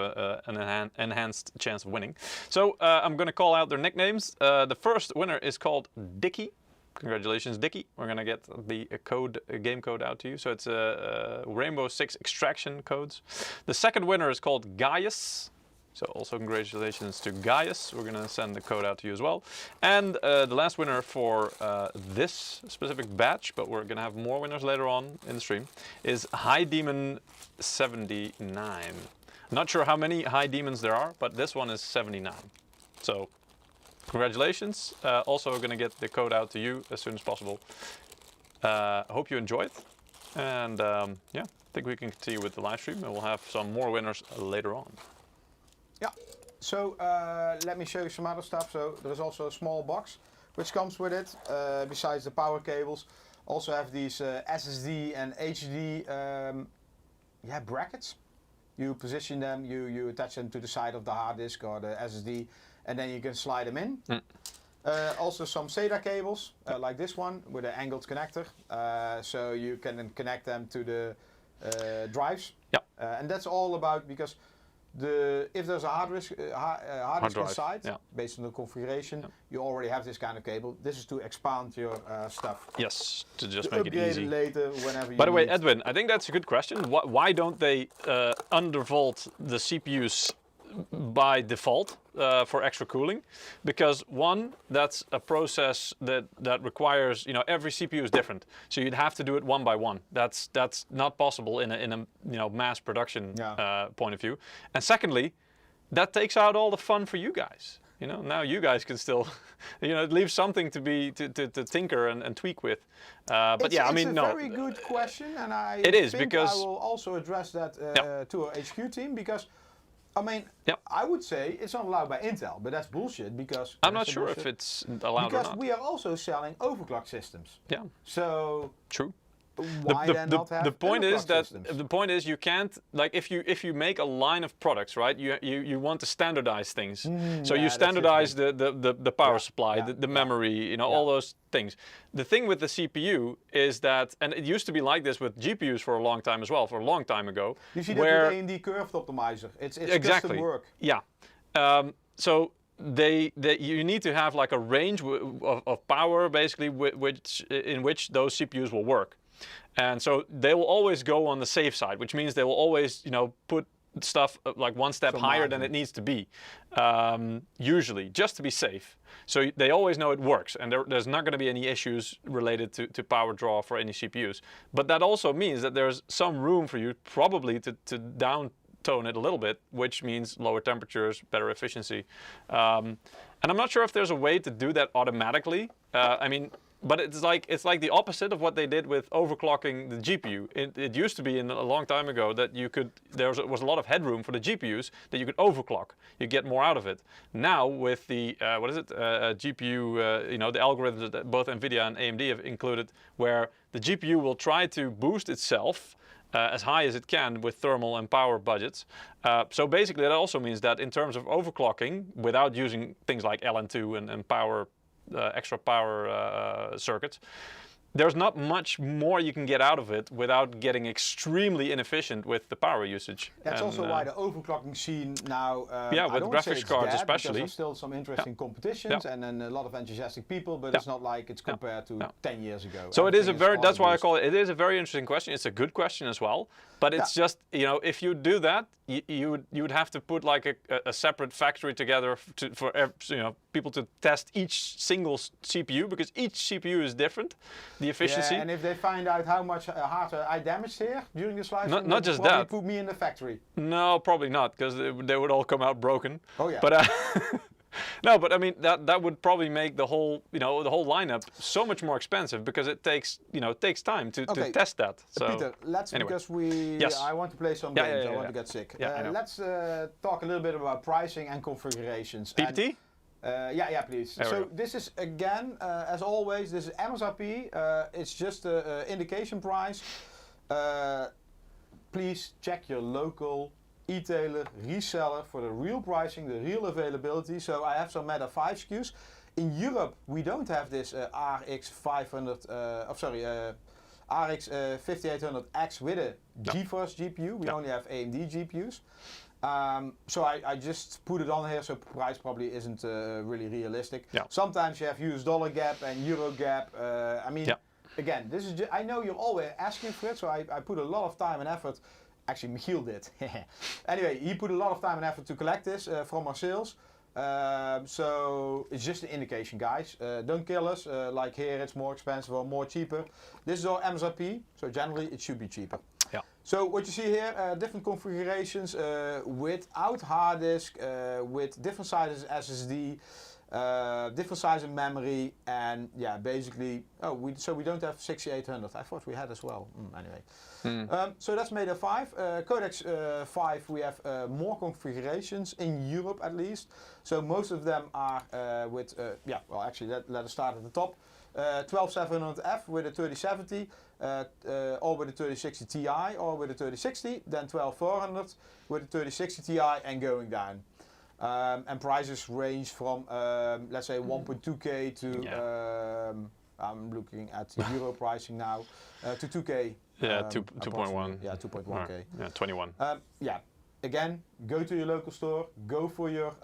an enhanced chance of winning. So I'm going to call out their nicknames. The first winner is called Dickie. Congratulations, Dickie. We're going to get the game code out to you. So it's Rainbow 6 extraction codes. The second winner is called Gaius. So also congratulations to Gaius. We're going to send the code out to you as well. And the last winner for this specific batch, but we're going to have more winners later on in the stream, is High Demon 79. Not sure how many High Demons there are, but this one is 79. So congratulations. Also going to get the code out to you as soon as possible. I hope you enjoyed. And yeah, I think we can continue with the live stream and we'll have some more winners later on. Yeah, so let me show you some other stuff. So there's also a small box which comes with it, besides the power cables. Also have these SSD and HD brackets. You position them, you attach them to the side of the hard disk or the SSD, and then you can slide them in. Also some SATA cables, like this one, with an angled connector. So you can then connect them to the drives. Yep. And that's all about, because if there's a hard disk inside, based on the configuration, you already have this kind of cable. This is to expand your stuff. Yes, to just to make it easy. Later, whenever you By the way, need. Edwin, I think that's a good question. Why don't they undervolt the CPUs by default for extra cooling? Because one, that's a process that requires, every CPU is different, so you'd have to do it one by one. That's not possible in a mass production point of view. And secondly, that takes out all the fun for you guys. Now you guys can still, it leaves something to tinker and tweak with. But yeah, I mean, no. It's a very good question, and I will also address that to our HQ team, because I mean, I would say it's not allowed by Intel, but that's bullshit, because I'm not sure if it's allowed or not. Because we are also selling overclock systems. Yeah. So true. Why then not have the point is that systems? the point is you can't, like, if you make a line of products, right? You want to standardize things. So you standardize the power supply, the memory, all those things. The thing with the CPU is that, and it used to be like this with GPUs for a long time as well, for a long time ago. You see that with AMD curved optimizer. It's exactly custom work. Yeah. So you need to have like a range of power, basically, in which those CPUs will work. And so they will always go on the safe side, which means they will always, put stuff like one step higher than it needs to be, usually, just to be safe. So they always know it works, and there's not going to be any issues related to power draw for any CPUs. But that also means that there's some room for you probably to downtone it a little bit, which means lower temperatures, better efficiency. And I'm not sure if there's a way to do that automatically. But it's like the opposite of what they did with overclocking the GPU. It used to be a long time ago that there was a lot of headroom for the GPUs that you could overclock. You get more out of it. Now with the GPU, the algorithms that both NVIDIA and AMD have included, where the GPU will try to boost itself as high as it can with thermal and power budgets. So basically that also means that in terms of overclocking, without using things like LN2 and power, extra power circuits, there's not much more you can get out of it without getting extremely inefficient with the power usage. That's also why the overclocking scene now, with graphics cards especially. There's still some interesting competitions and then a lot of enthusiastic people, but it's not like it's compared to 10 years ago. So it is that's why I call it is a very interesting question. It's a good question as well, but it's just, if you do that, you would have to put like a separate factory together for people to test each single CPU, because each CPU is different. The efficiency. Yeah, and if they find out how much hardware I damaged here during the slicing, not just probably that. Put me in the factory. No, probably not, because they would all come out broken. Oh yeah. But no, but I mean that would probably make the whole lineup so much more expensive, because it takes time to test that. So Peter, because I want to play some games. I want to get sick. Let's talk a little bit about pricing and configurations. PPT? Yeah, please. So this is, again, as always, this is MSRP. It's just an indication price. Please check your local e-tailer, reseller for the real pricing, the real availability. So I have some Meta 5 SKUs. In Europe, we don't have this RX 5800X with a GeForce GPU. We only have AMD GPUs. So I just put it on here, so price probably isn't really realistic. Sometimes you have US dollar gap and euro gap. Again, this is I know you're always asking for it, so I put a lot of time and effort. Actually, Michiel did. Anyway, he put a lot of time and effort to collect this from our sales. So it's just an indication, guys. Don't kill us. Like here, it's more expensive or more cheaper. This is our MSRP, so generally it should be cheaper. So what you see here, different configurations without hard disk, with different sizes SSD, different size of memory, and basically, we don't have 6800. I thought we had as well. Anyway, so that's Meta 5. Codex 5, we have more configurations in Europe at least. So most of them are with, actually let us start at the top. 12700F with a 3070, or with a 3060 Ti, or with a 3060, then 12400 with a 3060 Ti and going down. And prices range from, let's say, 1.2K to, I'm looking at the euro pricing now, to 2K. Yeah, 2.1. Yeah, 2.1K. Yeah, 21. Yeah. Again, go to your local store, go for your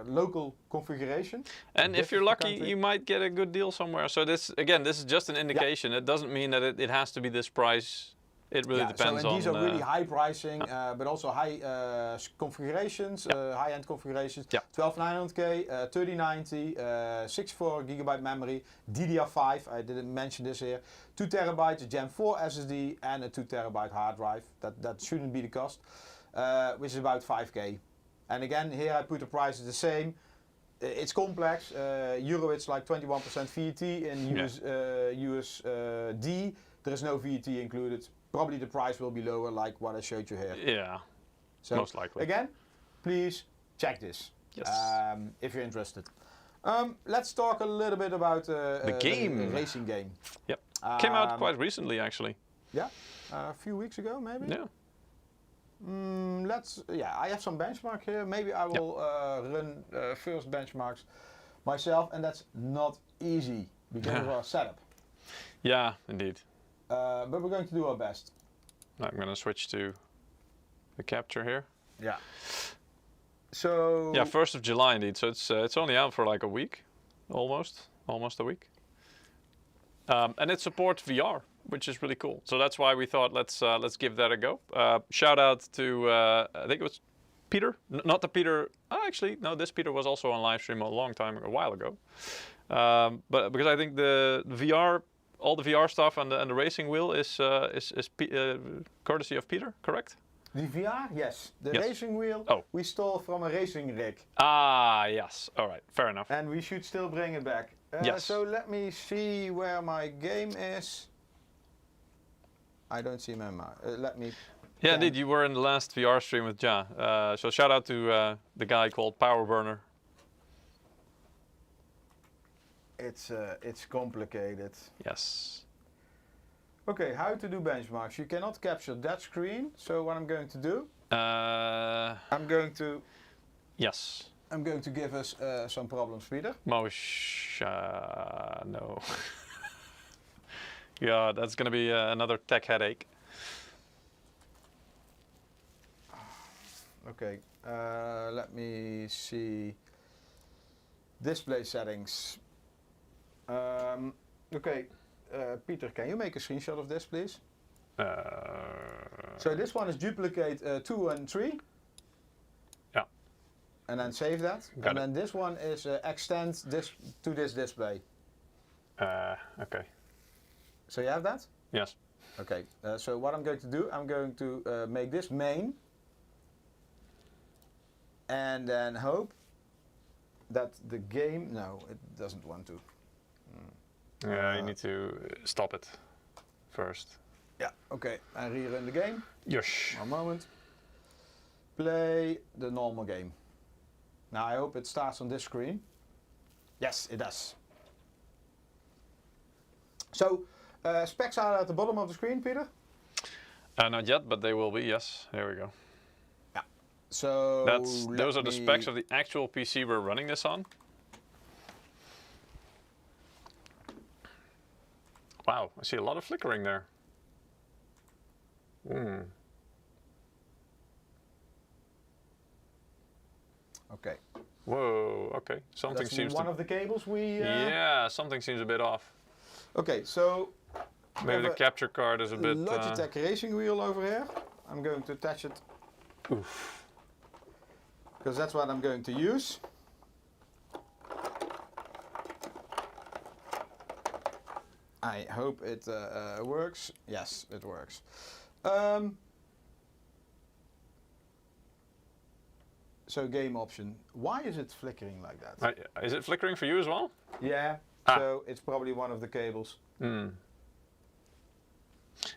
local configuration. And if you're lucky, you might get a good deal somewhere. So this is just an indication. It doesn't mean that it has to be this price. It really depends on. These are really high pricing, but also high configurations, high-end configurations. 12900K, 3090, 64GB memory, DDR5. I didn't mention this here. 2 terabytes, Gen 4 SSD, and a 2 terabyte hard drive. That shouldn't be the cost, which is about 5K. And again, here I put the prices the same. It's complex. Euro, it's like 21% VAT. In USD, there is no VAT included. Probably the price will be lower, like what I showed you here. Yeah, so most likely. Again, please check this if you're interested. Let's talk a little bit about the game, the racing game. Yep, came out quite recently, actually. Yeah, a few weeks ago, maybe. Yeah. I have some benchmark here. Maybe I will run first benchmarks myself, and that's not easy because of our setup. Yeah, indeed. But we're going to do our best. I'm going to switch to the capture here. Yeah. So. Yeah, 1st of July indeed. So it's only out for like a week, almost a week. And it supports VR, which is really cool. So that's why we thought let's give that a go. Shout out to I think it was Peter, not the Peter. Oh, actually, no, this Peter was also on live stream a while ago. But because I think the VR. All the VR stuff and the racing wheel is courtesy of Peter, correct? The VR, yes. The racing wheel we stole from a racing rig. Ah, yes. All right, fair enough. And we should still bring it back. Yes. So let me see where my game is. I don't see my let me. Yeah, indeed. You were in the last VR stream with Ja. So shout out to the guy called Power Burner. It's complicated. Yes. Okay, how to do benchmarks? You cannot capture that screen. So what I'm going to do? I'm going to. Yes. I'm going to give us some problems, Peter. No. Yeah, that's going to be another tech headache. Okay. Let me see. Display settings. Okay, Peter, can you make a screenshot of this, please? So this one is duplicate 2 and 3. Yeah. And then save that. Got it. Then this one is extend this to this display. Okay. So you have that? Yes. Okay. So what I'm going to do, I'm going to make this main. And then hope that the game, no, it doesn't want to. Yeah, you need to stop it first. Yeah, okay. I rerun the game. Yes. 1 moment. Play the normal game. Now I hope it starts on this screen. Yes, it does. So, specs are at the bottom of the screen, Peter? Not yet, but they will be, yes. There we go. Yeah. So, those are the specs of the actual PC we're running this on. Wow, I see a lot of flickering there. Okay. Whoa, okay. Something seems one of the cables we... Yeah, something seems a bit off. Okay, so... Maybe the capture card is a bit... Logitech racing wheel over here. I'm going to attach it. Oof. Because that's what I'm going to use. I hope it works. Yes, it works. So game option. Why is it flickering like that? Is it flickering for you as well? Yeah. So it's probably one of the cables.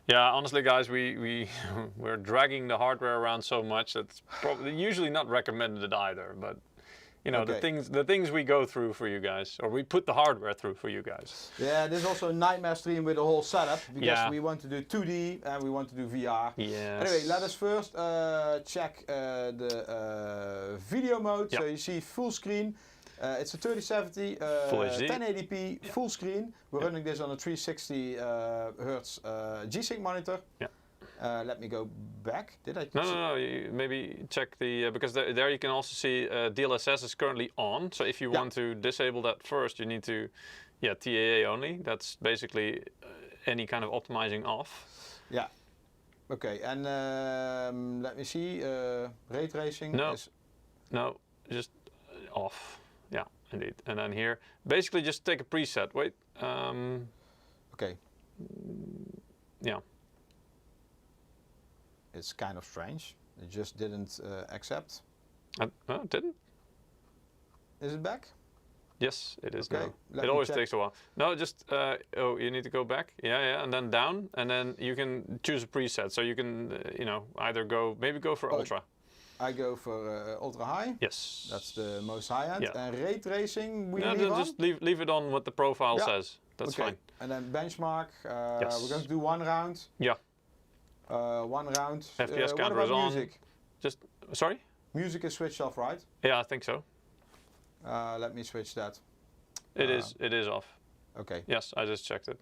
Yeah, honestly, guys, we're dragging the hardware around so much that it's probably usually not recommended either. But You know, Okay. the things we go through for you guys, or we put the hardware through for you guys. Yeah, this is also a nightmare stream with the whole setup because Yeah. we want to do 2D and we want to do VR. Yes. Anyway, let us first check the video mode. Yep. So you see full screen. It's a 3070 Full HD. 1080p full screen. We're running this on a 360 hertz G-Sync monitor. Yeah. Let me go back. Did I? No. You maybe check the because there you can also see DLSS is currently on. So if you want to disable that first, you need to, TAA only. That's basically any kind of optimizing off. Yeah. Okay. And let me see. Ray tracing. No, just off. Yeah, indeed. And then here, basically just take a preset. Wait. Okay. Yeah. It's kind of strange. It just didn't accept. No, it didn't. Is it back? Yes, it is Okay, now. It always takes a while. No, just, you need to go back. Yeah, and then down. And then you can choose a preset. So you can, either maybe go for Ultra. I go for Ultra High. Yes. That's the most high end. Yeah. And ray tracing, we leave then on? just leave it on what the profile says. That's fine. And then benchmark. Yes. We're going to do 1 round. Yeah. 1 round. FPS what counter about is on. music? Sorry? Music is switched off, right? Yeah, I think so. Let me switch that. It is off. Okay. Yes, I just checked it.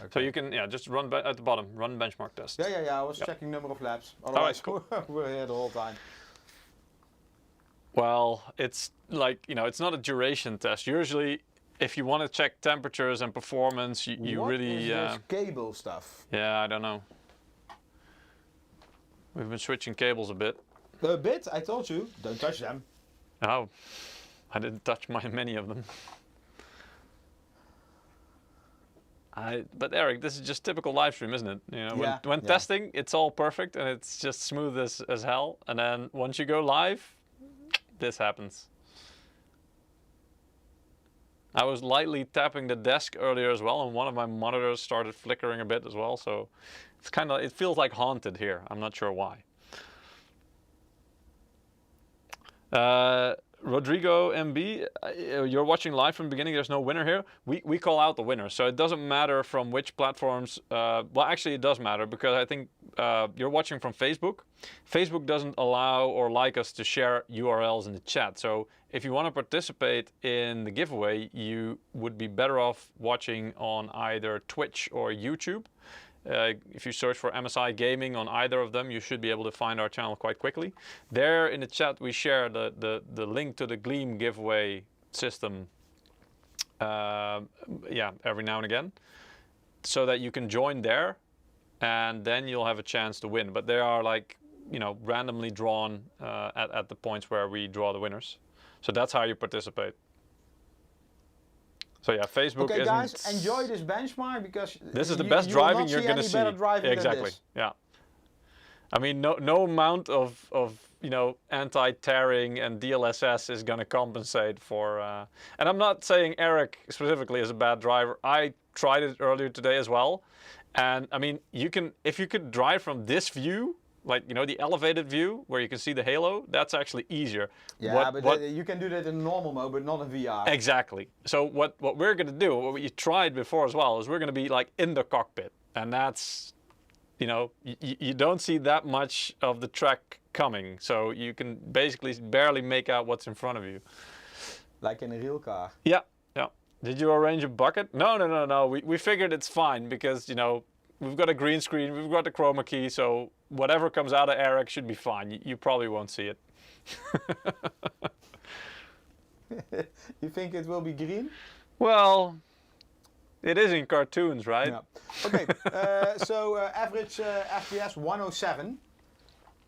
Okay. So you can, just run at the bottom, run benchmark test. Yeah. I was checking number of laps. Otherwise, cool. we're here the whole time. Well, it's like, it's not a duration test. Usually, if you want to check temperatures and performance, you what really... is this cable stuff? Yeah, I don't know. We've been switching cables a bit. A bit? I told you. Don't touch them. Oh, I didn't touch many of them. But Eric, this is just typical live stream, isn't it? When testing, it's all perfect and it's just smooth as hell. And then once you go live, this happens. I was lightly tapping the desk earlier as well, and one of my monitors started flickering a bit as well. So it feels like haunted here. I'm not sure why. Rodrigo MB, you're watching live from the beginning. There's no winner here. We call out the winner, so it doesn't matter from which platforms. Well, actually, it does matter because I think you're watching from Facebook. Facebook doesn't allow or like us to share URLs in the chat. So if you want to participate in the giveaway, you would be better off watching on either Twitch or YouTube. If you search for MSI Gaming on either of them, you should be able to find our channel quite quickly. There in the chat, we share the link to the Gleam giveaway system every now and again, so that you can join there, and then you'll have a chance to win. But they are randomly drawn at the points where we draw the winners. So that's how you participate. So yeah, Facebook Okay, isn't... guys, enjoy this benchmark because this is the best driving you're going to see. Better driving exactly. Than this. Yeah. I mean, no amount of anti-tearing and DLSS is going to compensate for. And I'm not saying Eric specifically is a bad driver. I tried it earlier today as well, and I mean, if you could drive from this view. The elevated view where you can see the halo, that's actually easier. Yeah, you can do that in normal mode, but not in VR. Exactly. So what we're going to do, what we tried before as well, is we're going to be in the cockpit. And that's, you don't see that much of the track coming. So you can basically barely make out what's in front of you. Like in a real car. Yeah. Did you arrange a bucket? No. We figured it's fine because, we've got a green screen, we've got the chroma key, so whatever comes out of Eric should be fine. You probably won't see it. You think it will be green? Well, it is in cartoons, right? Yeah. Okay, so average FPS 107.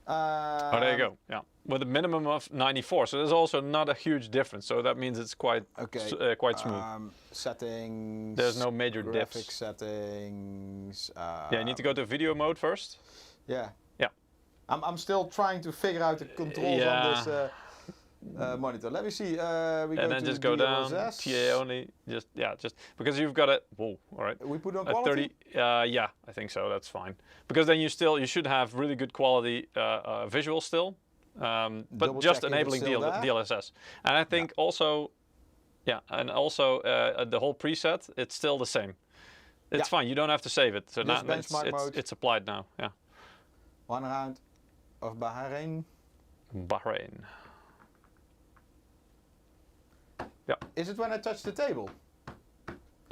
There you go. Yeah, with a minimum of 94. So there's also not a huge difference. So that means it's quite smooth. Settings. There's no major graphic dips. Settings. You need to go to video mode first. Yeah. Yeah. I'm still trying to figure out the controls on this monitor. Let me see. We go then to just go down. DLSS. TA only. Just because you've got it. Whoa. All right. We put on At quality. 30. I think so. That's fine. Because then you should have really good quality visual still. but Double just check if it's enabling still there. DLSS. And I think also, and also the whole preset, it's still the same. It's fine. You don't have to save it. So now benchmark mode. it's applied now. Yeah. 1 round of Bahrain. Bahrain. Yeah. Is it when I touch the table?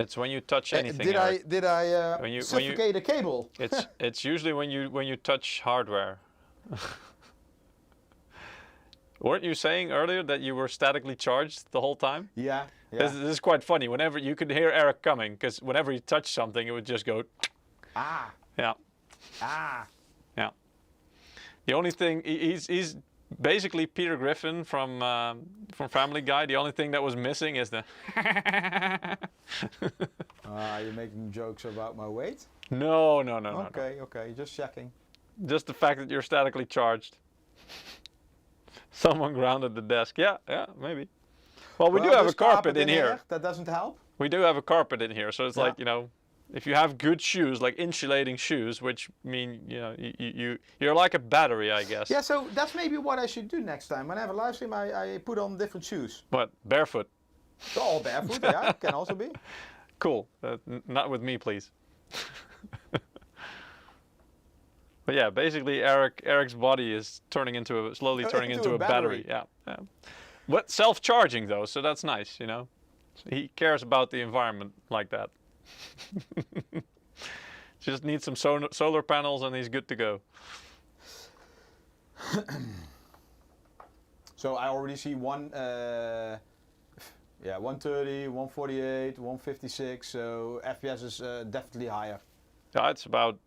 It's when you touch anything. Did I When you- suffocate a cable? It's usually when you touch hardware. Weren't you saying earlier that you were statically charged the whole time? Yeah. This is quite funny. Whenever you could hear Eric coming, because whenever he touched something, it would just go. Ah. Yeah. Ah. Yeah. The only thing he's basically Peter Griffin from Family Guy. The only thing that was missing is the. You're making jokes about my weight? No. Okay, just checking. Just the fact that you're statically charged. Someone grounded the desk. Yeah, maybe. Well, we do have a carpet in here. That doesn't help. We do have a carpet in here, so it's like, if you have good shoes, like insulating shoes, which mean, you're like a battery, I guess. Yeah, so that's maybe what I should do next time. When I have a live stream, I put on different shoes. What, barefoot? All barefoot, yeah, can also be. Cool. Not with me, please. But yeah, basically Eric's body is slowly turning into a battery. Yeah. But self-charging though, so that's nice, He cares about the environment like that. Just needs some solar panels and he's good to go. So I already see 130, 148, 156, so FPS is definitely higher. Yeah, it's about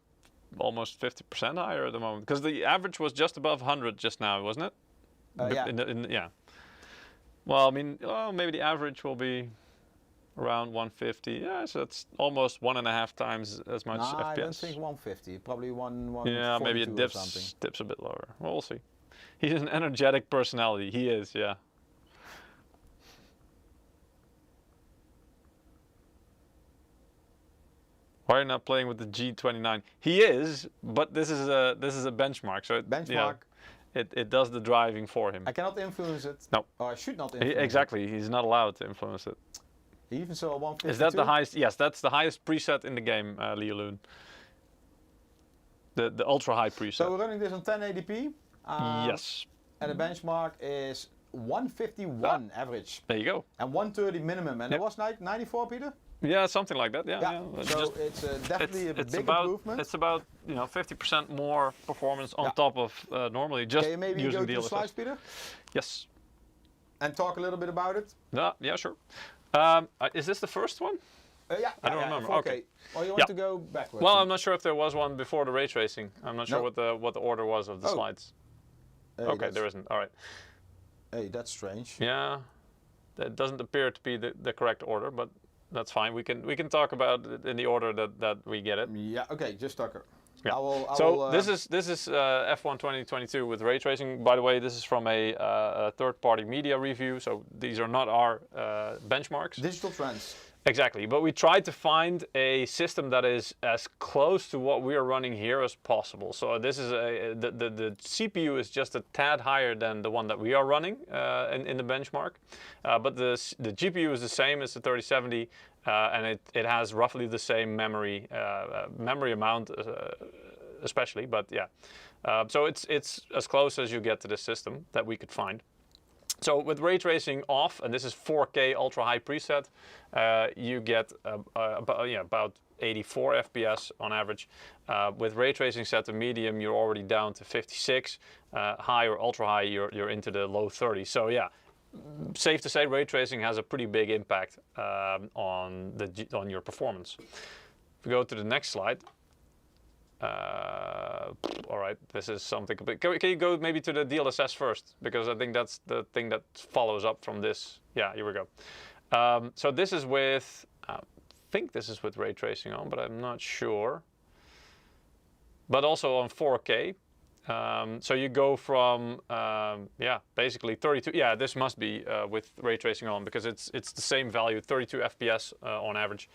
almost 50% higher at the moment, because the average was just above 100 just now, wasn't it? Yeah. Well, I mean, maybe the average will be around 150. Yeah, so it's almost 1.5 times as much FPS. I don't think 150. Probably 142 Yeah, maybe it or dips something. a bit lower. Well, we'll see. He's an energetic personality. He is, yeah. Why are you not playing with the G29? He is, but this is a benchmark. So it does the driving for him. I cannot influence it. No. Or I should not influence Exactly. He's not allowed to influence it. it. Even so, 152. Is that the highest? Yes, that's the highest preset in the game, Leoloon. The ultra high preset. So we're running this on 1080p. Yes. And the benchmark is 151 average. There you go. And 130 minimum. And it was 94, Peter? Yeah, something like that. Yeah. So it's definitely a big improvement. It's about 50% more performance on top of normally just Can you maybe using go to the DLSS. slides, Peter? Yes. And talk a little bit about it? Yeah, sure. Is this the first one? I don't remember. 4K. Okay. Or you want to go backwards? Well, I'm not sure if there was one before the ray tracing. I'm not sure No. what the order was of the slides. Okay, there isn't. All right. Hey, that's strange. Yeah, that doesn't appear to be the correct order, but that's fine. We can talk about it in the order that we get it. Yeah. Okay. Just talk. Yeah. I will, this is F1 2022 with ray tracing. By the way, this is from a third-party media review, so these are not our benchmarks. Digital trends. Exactly, but we tried to find a system that is as close to what we are running here as possible. So this is the CPU is just a tad higher than the one that we are running in the benchmark, but the GPU is the same as the 3070, and it has roughly the same memory amount, especially. But yeah, so it's as close as you get to the system that we could find. So with ray tracing off, and this is 4K ultra high preset, you get about 84 FPS on average. With ray tracing set to medium, you're already down to 56. High or ultra high, you're into the low 30s. So yeah, safe to say ray tracing has a pretty big impact on your performance. If we go to the next slide. All right, this is something. Can you go maybe to the DLSS first? Because I think that's the thing that follows up from this. Yeah, here we go. So this is with, I think this is with ray tracing on, but I'm not sure. But also on 4K. So you go from basically 32. Yeah, this must be with ray tracing on, because it's the same value, 32 FPS on average,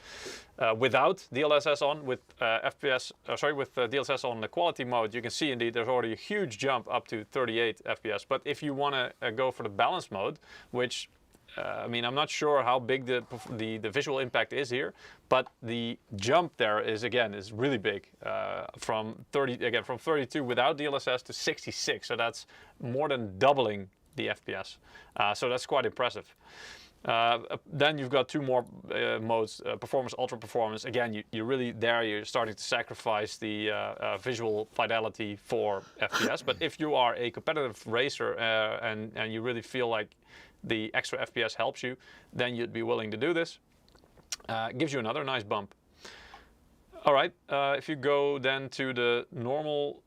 without DLSS on. With with DLSS on the quality mode, you can see indeed there's already a huge jump up to 38 FPS. But if you want to go for the balance mode, which I mean, I'm not sure how big the visual impact is here, but the jump there is really big, from 32 without DLSS to 66. So that's more than doubling the FPS. So that's quite impressive. Then you've got two more modes: performance, ultra performance. Again, you're starting to sacrifice the visual fidelity for FPS. But if you are a competitive racer and you really feel like the extra FPS helps you, then you'd be willing to do this. Gives you another nice bump. All right, if you go then to the normal,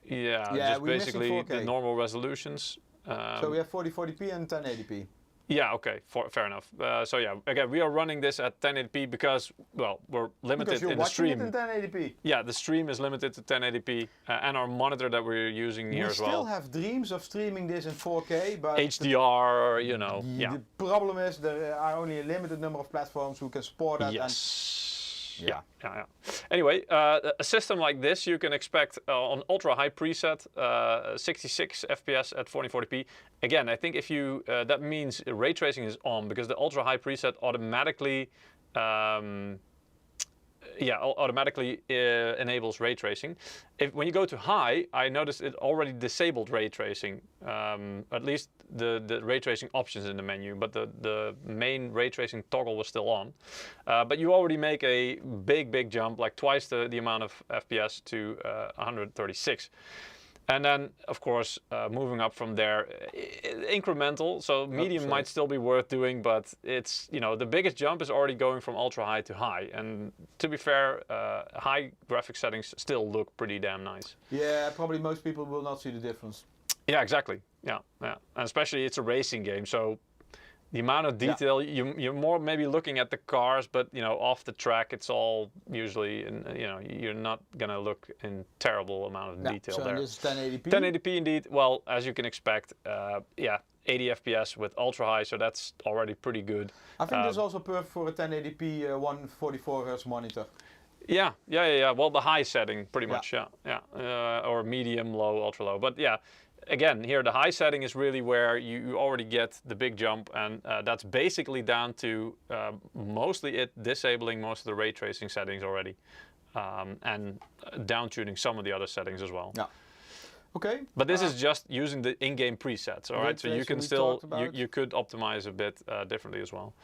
just basically the normal resolutions. So we have 4040p and 1080p. Yeah, okay, fair enough. So yeah, again, we are running this at 1080p because, well, we're limited in the stream. Because you're watching it in 1080p. Yeah, the stream is limited to 1080p, and our monitor that we're using here as well. We still have dreams of streaming this in 4K, but HDR, The problem is there are only a limited number of platforms who can support that. Yes. Yeah. Anyway, a system like this you can expect on ultra high preset, 66 FPS at 4040p. Again, I think if you that means ray tracing is on, because the ultra high preset automatically enables ray tracing. When you go to high, I noticed it already disabled ray tracing, at least the ray tracing options in the menu, but the main ray tracing toggle was still on. But you already make a big jump, like twice the amount of FPS to 136. And then, of course, moving up from there, incremental. So medium might still be worth doing, but it's, the biggest jump is already going from ultra high to high. And to be fair, high graphic settings still look pretty damn nice. Yeah, probably most people will not see the difference. Yeah, exactly. Yeah. And especially it's a racing game, so the amount of detail, you're more maybe looking at the cars, but off the track it's all usually, you're not gonna look in terrible amount of detail so there. This is 1080p. 1080p indeed. Well, as you can expect, 80 FPS with ultra high, so that's already pretty good. I think this is also perfect for a 1080p 144 Hz monitor. Yeah. Well, the high setting pretty much. Or medium, low, ultra low. But yeah. Again, here the high setting is really where you already get the big jump, and that's basically down to mostly it disabling most of the ray tracing settings already, and down tuning some of the other settings as well. Yeah. Okay. But this is just using the in-game presets, all right? So you can still, you could optimize a bit differently as well.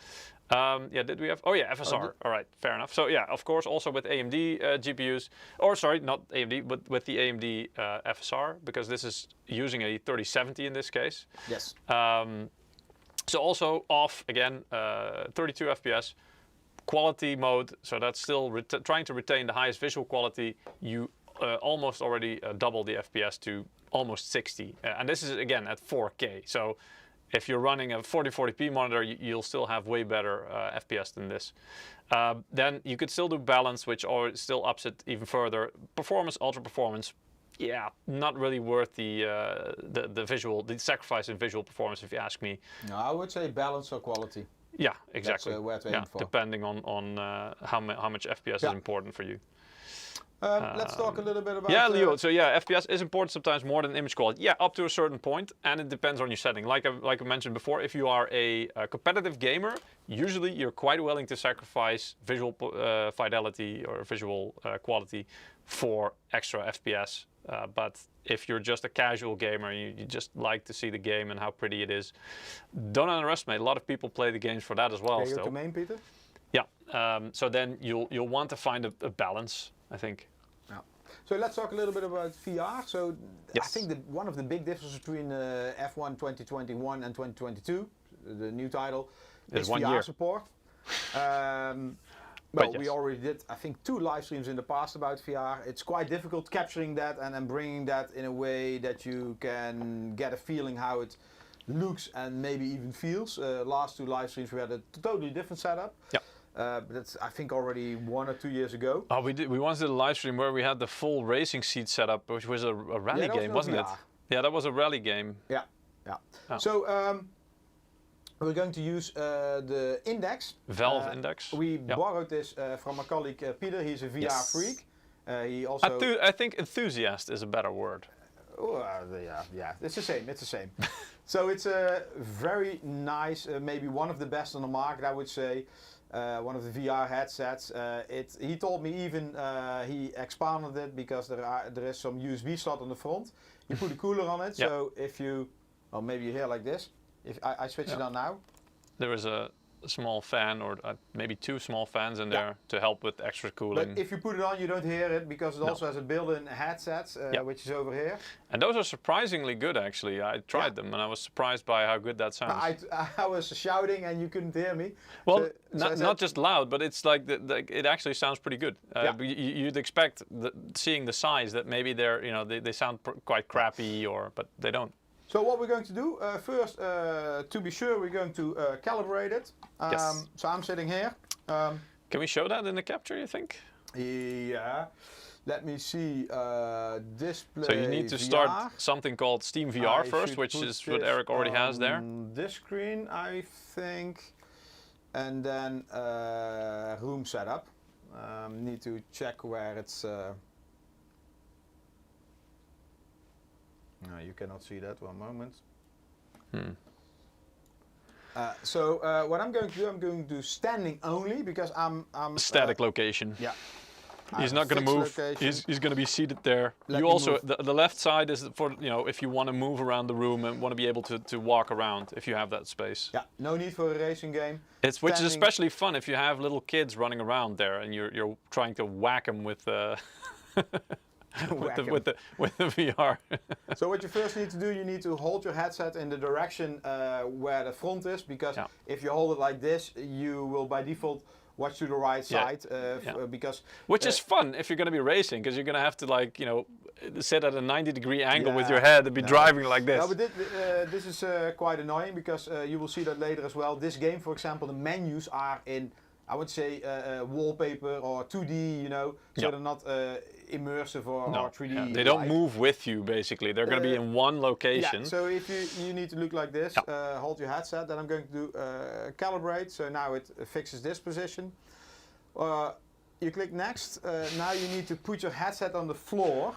Did we have? Oh yeah, FSR. All right, fair enough. So yeah, of course, also with AMD GPUs, or sorry, not AMD, but with the AMD FSR, because this is using a 3070 in this case. Yes. So also off again, 32 FPS, quality mode. So that's still trying to retain the highest visual quality. You almost already double the FPS to almost 60, and this is again at 4K. So if you're running a 4040p monitor, you'll still have way better FPS than this. Then you could still do balance, which still ups it even further. Performance, ultra performance, yeah, not really worth the sacrifice in visual performance, if you ask me. No, I would say balance or quality. Yeah, exactly. That's where to aim for. Depending on how much FPS is important for you. Let's talk a little bit about... Yeah, Leo. So yeah, FPS is important sometimes more than image quality. Yeah, up to a certain point, and it depends on your setting. Like I mentioned before, if you are a competitive gamer, usually you're quite willing to sacrifice visual fidelity or visual quality for extra FPS. But if you're just a casual gamer, you just like to see the game and how pretty it is, don't underestimate. A lot of people play the games for that as well. Your domain, Peter? Yeah. So then you'll want to find a balance, I think. Yeah. So let's talk a little bit about VR. So yes. I think that one of the big differences between F1 2021 and 2022, the new title, is VR support. Well, we already did, I think, 2 live streams in the past about VR. It's quite difficult capturing that and bringing that in a way that you can get a feeling how it looks and maybe even feels. Last 2 live streams we had a totally different setup. Yeah. But that's, I think, already 1 or 2 years ago. Oh, we once did a live stream where we had the full racing seat set up, which was a rally game, wasn't it? Yeah, that was a rally game. Yeah, yeah. Oh. So we're going to use the Index. Valve Index. We borrowed this from my colleague Peter. He's a VR freak. He also. I think enthusiast is a better word. Yeah, it's the same. It's the same. So it's a very nice, maybe one of the best on the market, I would say. One of the VR headsets. He told me even he expanded it because there is some USB slot on the front. You put a cooler on it, so if you, well, maybe you hear like this. If I switch it on now, there is a small fan, or maybe 2 small fans in there to help with extra cooling. But if you put it on, you don't hear it because it also has a built-in headset, which is over here. And those are surprisingly good, actually. I tried them, and I was surprised by how good that sounds. I was shouting, and you couldn't hear me. Well, not just loud, but it's like it actually sounds pretty good. You'd expect, seeing the size, that maybe they sound quite crappy, but they don't. So what we're going to do, first, to be sure, we're going to calibrate it. Yes. So I'm sitting here. Can we show that in the capture, you think? Yeah. Let me see. Display. So you need to start something called Steam VR first, which is what Eric already has there. This screen, I think. And then room setup. Need to check where it's... No, you cannot see that. 1 moment. So what I'm going to do, I'm going to do standing only because I'm static location. Yeah. He's not going to move. He's going to be seated there. You also the left side is for if you want to move around the room and want to be able to walk around if you have that space. Yeah. No need for a racing game. Which is especially fun if you have little kids running around there and you're trying to whack them with. with the VR. So what you first need to do, you need to hold your headset in the direction where the front is, because if you hold it like this, you will by default watch to the right side. Because which is fun if you're going to be racing, because you're going to have to sit at a 90-degree angle with your head and be driving like this. No, but this is quite annoying because you will see that later as well. This game, for example, the menus are in, I would say, wallpaper or 2D, so they're not immersive or 3D. Yeah. They don't move with you, basically. They're going to be in one location. Yeah, so if you need to look like this, hold your headset, then I'm going to do calibrate. So now it fixes this position. You click next. Now you need to put your headset on the floor.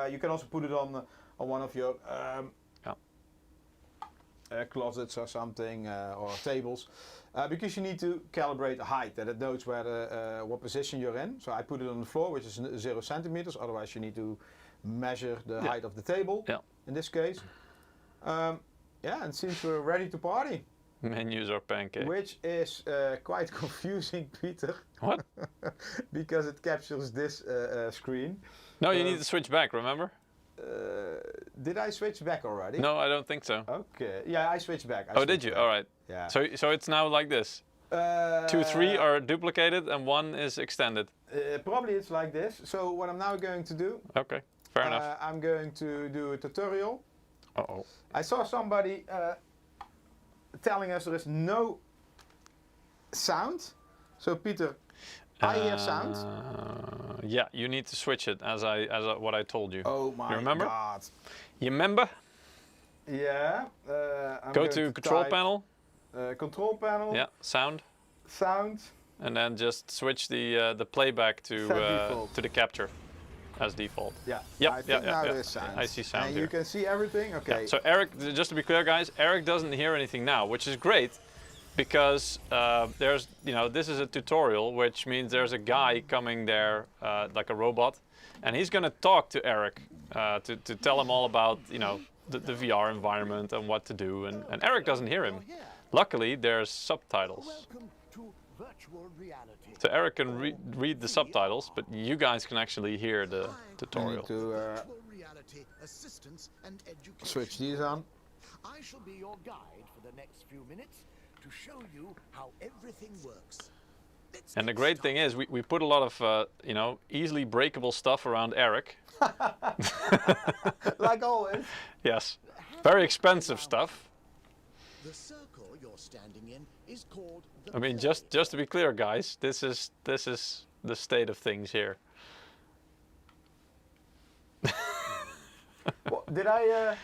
You can also put it on one of your closets or something, or tables. Because you need to calibrate the height, that it knows where what position you're in. So I put it on the floor, which is 0 centimeters. Otherwise, you need to measure the height of the table. In this case, and it seems we're ready to party. Menus are pancake. Which is quite confusing, Peter. What? Because it captures this screen. No, you need to switch back. Remember? Did I switch back already? No, I don't think so. Okay. Yeah, I switched back. Did you? All right. Yeah. So it's now like this. 2, 3 are duplicated and 1 is extended. Probably it's like this. So what I'm now going to do. Okay. Fair enough. I'm going to do a tutorial. Uh-oh. I saw somebody telling us there is no sound. So Peter, I hear sound. Yeah, you need to switch it as what I told you. Oh my you remember? God. You remember? Yeah. Go to control panel. Control panel. Yeah, sound. Sound. And then just switch the playback to the capture as default. Yeah. Yep. I think now there's sound. I see sound and here. You can see everything. Okay. Yeah. So Eric, just to be clear, guys, Eric doesn't hear anything now, which is great. Because there's, this is a tutorial, which means there's a guy coming there, like a robot, and he's going to talk to Eric to tell him all about, the VR environment and what to do, and Eric doesn't hear him. Luckily, there's subtitles. So Eric can read the subtitles, but you guys can actually hear the tutorial. Switch these on. I shall be your guide for the next few minutes to show you how everything works. And the great thing is we put a lot of easily breakable stuff around Eric. Like always. Yes. Very expensive stuff. The circle you're standing in is called the I mean, play. just to be clear, guys, this is the state of things here. What, did I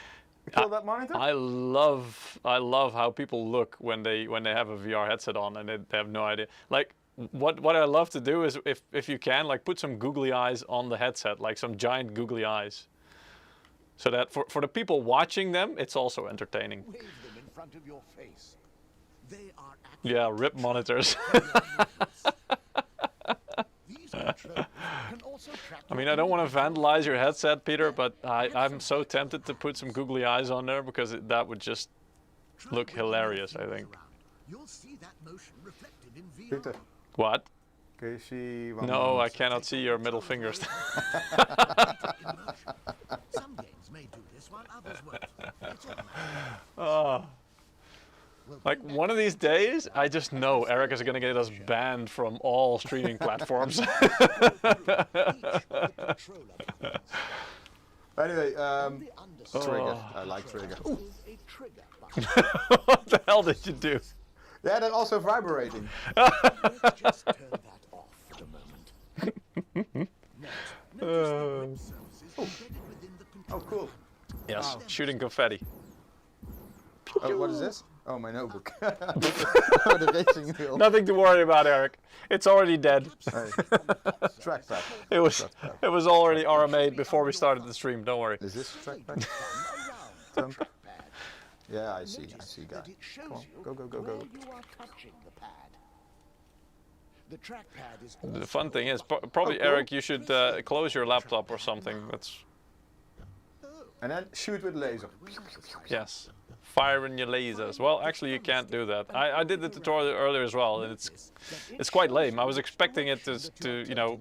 kill that monitor? I love how people look when they have a VR headset on and they have no idea. Like what I love to do is if you can, like, put some googly eyes on the headset, like some giant googly eyes. So that for the people watching them, it's also entertaining. Wave them in front of your face. They are Yeah, rip monitors. These controls can also track I mean, I don't want to vandalize your headset, Peter, but I'm so tempted to put some googly eyes on there because that would just look hilarious, I think. You'll see that motion reflected in VR. Peter, What? can you see one No, I moment? cannot see your middle fingers. Some games may do this while others won't. It's automatic. Oh. Like, one of these days, I just know Eric is going to get us banned from all streaming platforms. Anyway, trigger. Oh. I like trigger. A trigger button. What the hell did you do? Yeah, they're also vibrating. Let's just turn that off for the moment. Next, notice the grip surfaces embedded within the Oh, controller. cool. Yes, shooting confetti. Oh, what is this? Oh, my notebook. Oh, the racing wheel. Nothing to worry about, Eric. It's already dead. Hey. Trackpad. It was already RMA'd before we started the stream. Don't worry. Is this trackpad? Around the trackpad. Yeah, I see, Notice guy. that it shows Come on, you go, go, go, where go. you are touching the pad. The trackpad is The also fun thing is, a probably, Oh, cool. Eric, you should close your laptop or something. That's, And then shoot with laser. yes. Fire in your lasers. Well, actually, you can't do that. I did the tutorial earlier as well, and it's quite lame. I was expecting it to you know,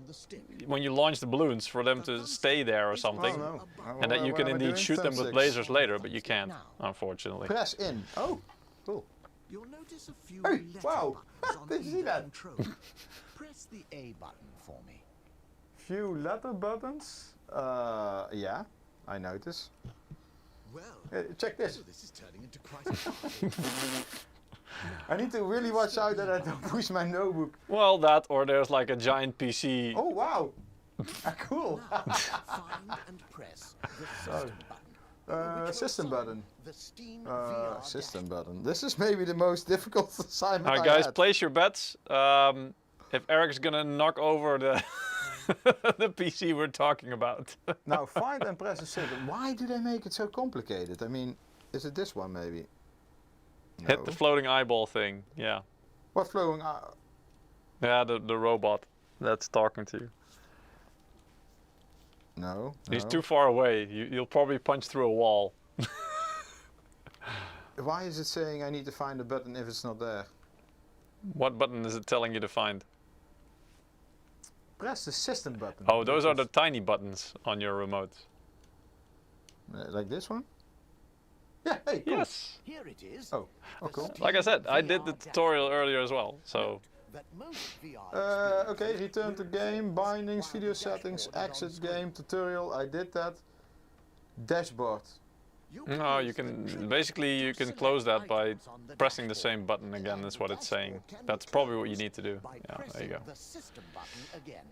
when you launch the balloons, for them to stay there or something. Oh, no. And that you What can am I indeed doing? shoot them with Thumbsticks. lasers later, but you can't, unfortunately. Press in. Oh, cool. You'll notice a few Hey, letter wow. buttons on Did you see either that? control. Press the A button for me. Few letter buttons. Yeah, I notice. Well, Check this. this is turning into quite a party. I need to really watch out that I don't push my notebook. Well, that, or there's like a giant PC. Oh, wow. Cool. Now, find and press the system button. Which will System assign button. The Steam VR System button. This is maybe the most difficult assignment Alright, I guys, had. place your bets. If Eric's gonna knock over the the PC we're talking about. Now find and press a system. Why do they make it so complicated? I mean, is it this one maybe? Hit the No. floating eyeball thing. Yeah. What flowing? Uh, Yeah, the robot that's talking to you. no. He's no. too far away. You'll probably punch through a wall. Why is it saying I need to find a button if it's not there? What button is it telling you to find? Press the system button. Oh, those are the tiny buttons on your remote. Like this one? Yeah. Hey. Cool. Yes. Here it is. Oh. Oh, cool. Like I said, I did the tutorial earlier as well. So That most VR Okay, return to game, bindings, video settings, exit game, tutorial, I did that. Dashboard. no, you can basically you can close that by pressing the same button again. Is what it's saying. That's probably what you need to do. Yeah, there you go. The system button again.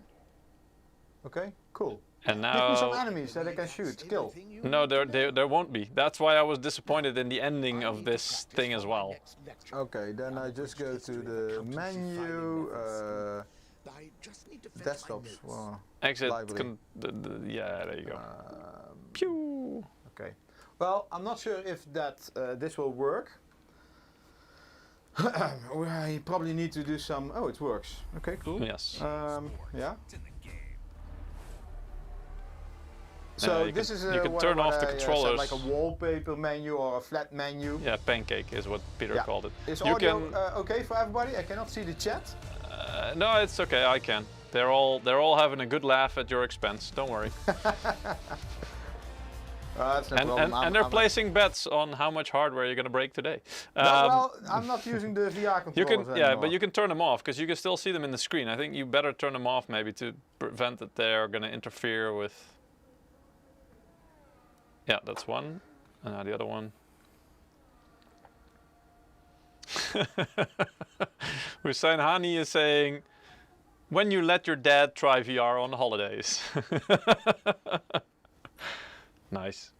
Okay, cool. And Give me some now, enemies that I can shoot, kill. no, there won't be. That's why I was disappointed in the ending of this thing as well. Okay, then I just go to the menu, desktops. Well, Exit. Library. Yeah, there you go. um, Pew. okay. Well, I'm not sure if that this will work. I probably need to do some. Oh, it works. Okay, cool. Yes. Yeah. So you this can- is you can what turn off the I said, controllers. like a wallpaper menu or a flat menu. Yeah, pancake is what Peter Yeah. called it. Is You audio can. okay for everybody? I cannot see the chat. No, it's okay. I can. They're all having a good laugh at your expense. Don't worry. That's no problem. And they're placing bets on how much hardware you're gonna break today. No, well, I'm not using the VR You controllers can, yeah, anymore. but you can turn them off because you can still see them in the screen. I think you better turn them off maybe to prevent that they're gonna interfere with. Yeah, that's one, and now the other one. Hussein Hani is saying, when you let your dad try VR on holidays. Nice.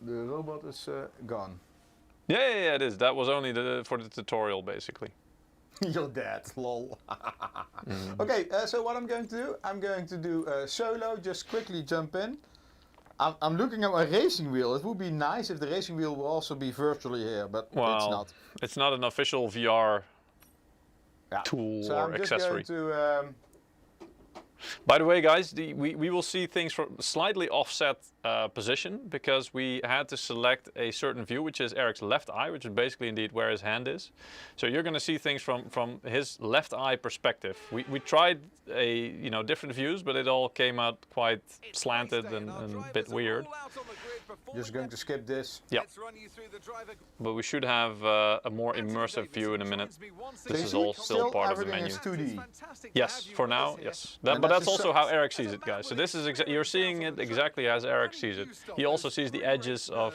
The robot is gone. Yeah, it is. That was only for the tutorial, basically. Your dad, lol. Okay, so what I'm going to do solo, just quickly jump in. I'm looking at my racing wheel. It would be nice if the racing wheel will also be virtually here, but it's not. It's not an official VR Yeah. tool So or I'm just accessory. going to... By the way, guys, we will see things from slightly offset position because we had to select a certain view, which is Eric's left eye, which is basically indeed where his hand is. So you're going to see things from his left eye perspective. We tried different views, but it all came out quite slanted and a bit weird. Just going to skip this. Yeah. But we should have a more immersive view in a minute. This is all still part of the menu. Everything is 2D. Yes, for now, yes. But that's also how Eric sees it, guys. So this is you're seeing it exactly as Eric sees it. He also sees the edges of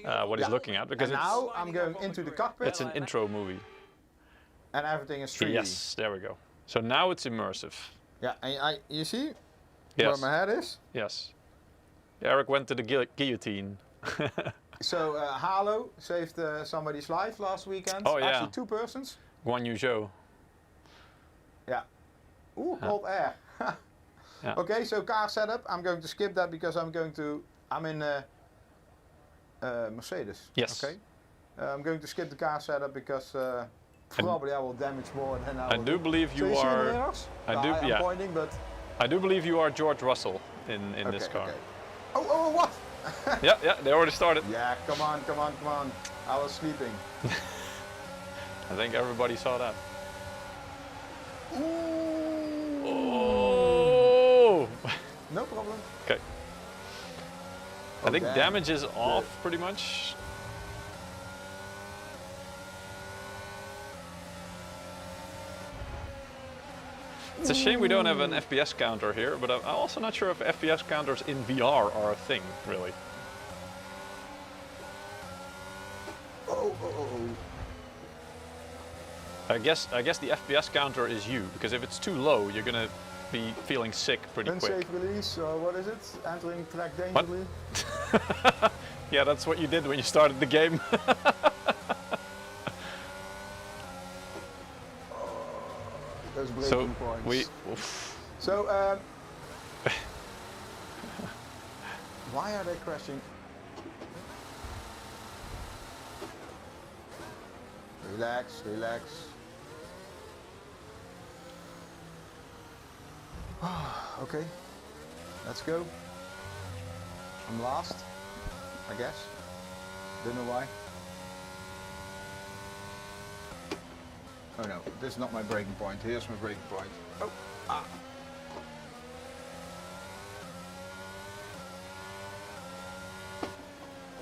what he's looking at because now I'm going into the cockpit. it's an intro movie. And everything is 3D. Yes, there we go. So now it's immersive. Yeah, and you see Yes. where my head is? Yes. Eric went to the guillotine. So Halo saved somebody's life last weekend. Oh, yeah. Actually 2 persons. Guan Yu Zhou. Yeah. Ooh, cold air. Yeah. Okay, so car setup. I'm going to skip that because I'm in Mercedes. Yes. Okay. I'm going to skip the car setup because probably I will damage more than I will. I do believe So you see in the are. mirrors? I'm I'm pointing, but I do believe you are George Russell in this okay, car. okay. Oh, what? Yeah, they already started. Yeah, come on. I was sleeping. I think everybody saw that. Ooh. Oh! No problem. Okay. I think damn. damage is off pretty much. It's a shame we don't have an FPS counter here, but I'm also not sure if FPS counters in VR are a thing, really. Oh. I guess the FPS counter is you, because if it's too low, you're gonna be feeling sick pretty quick. Unsafe release, or what is it? Entering track What? dangerously? Yeah, that's what you did when you started the game. Those breaking So points. So, why are they crashing? Relax. Okay, let's go. I'm last, I guess. Don't know why. Oh no, this is not my breaking point. Here's my breaking point. Oh, ah.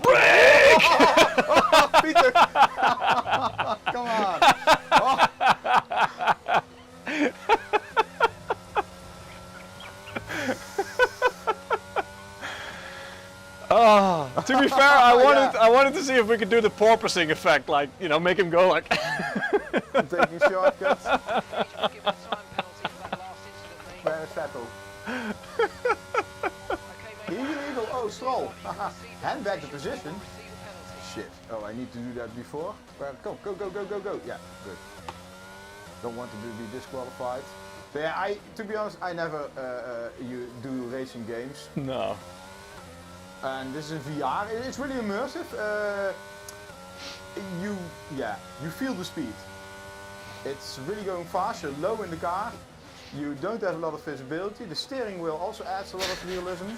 Break! Oh, Peter! Come on! Oh. To be fair, I wanted to see if we could do the porpoising effect, like, you know, make him go like. I'm taking shortcuts. Where settle. Illegal. Oh, Stroll. Hand back the position. Shit. Oh, I need to do that before. Go. Yeah, good. Don't want to be disqualified. So yeah, to be honest, I never you do racing games. No. And this is in VR. It's really immersive. You feel the speed. It's really going fast. You're low in the car. You don't have a lot of visibility. The steering wheel also adds a lot of realism.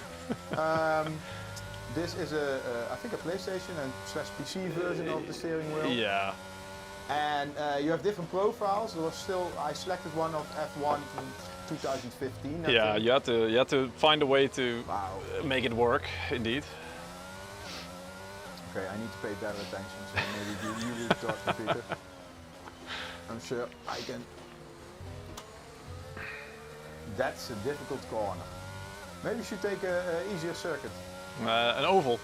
This is I think a PlayStation and /PC version of the steering wheel. Yeah. And you have different profiles. I selected one of F1 from 2015. Yeah, you had to find a way to Wow. make it work, indeed. Okay, I need to pay better attention, so maybe you will talk to Peter. I'm sure I can. That's a difficult corner. Maybe you should take a easier circuit. An oval.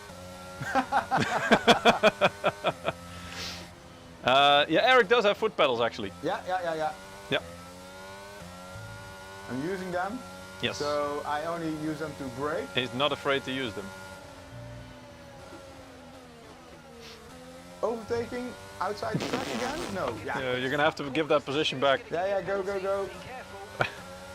Yeah, Eric does have foot pedals actually. Yeah. Yeah. I'm using them. Yes. So I only use them to brake. He's not afraid to use them. Overtaking outside the track again? No. Yeah. You're gonna have to give that position back. Yeah. Go.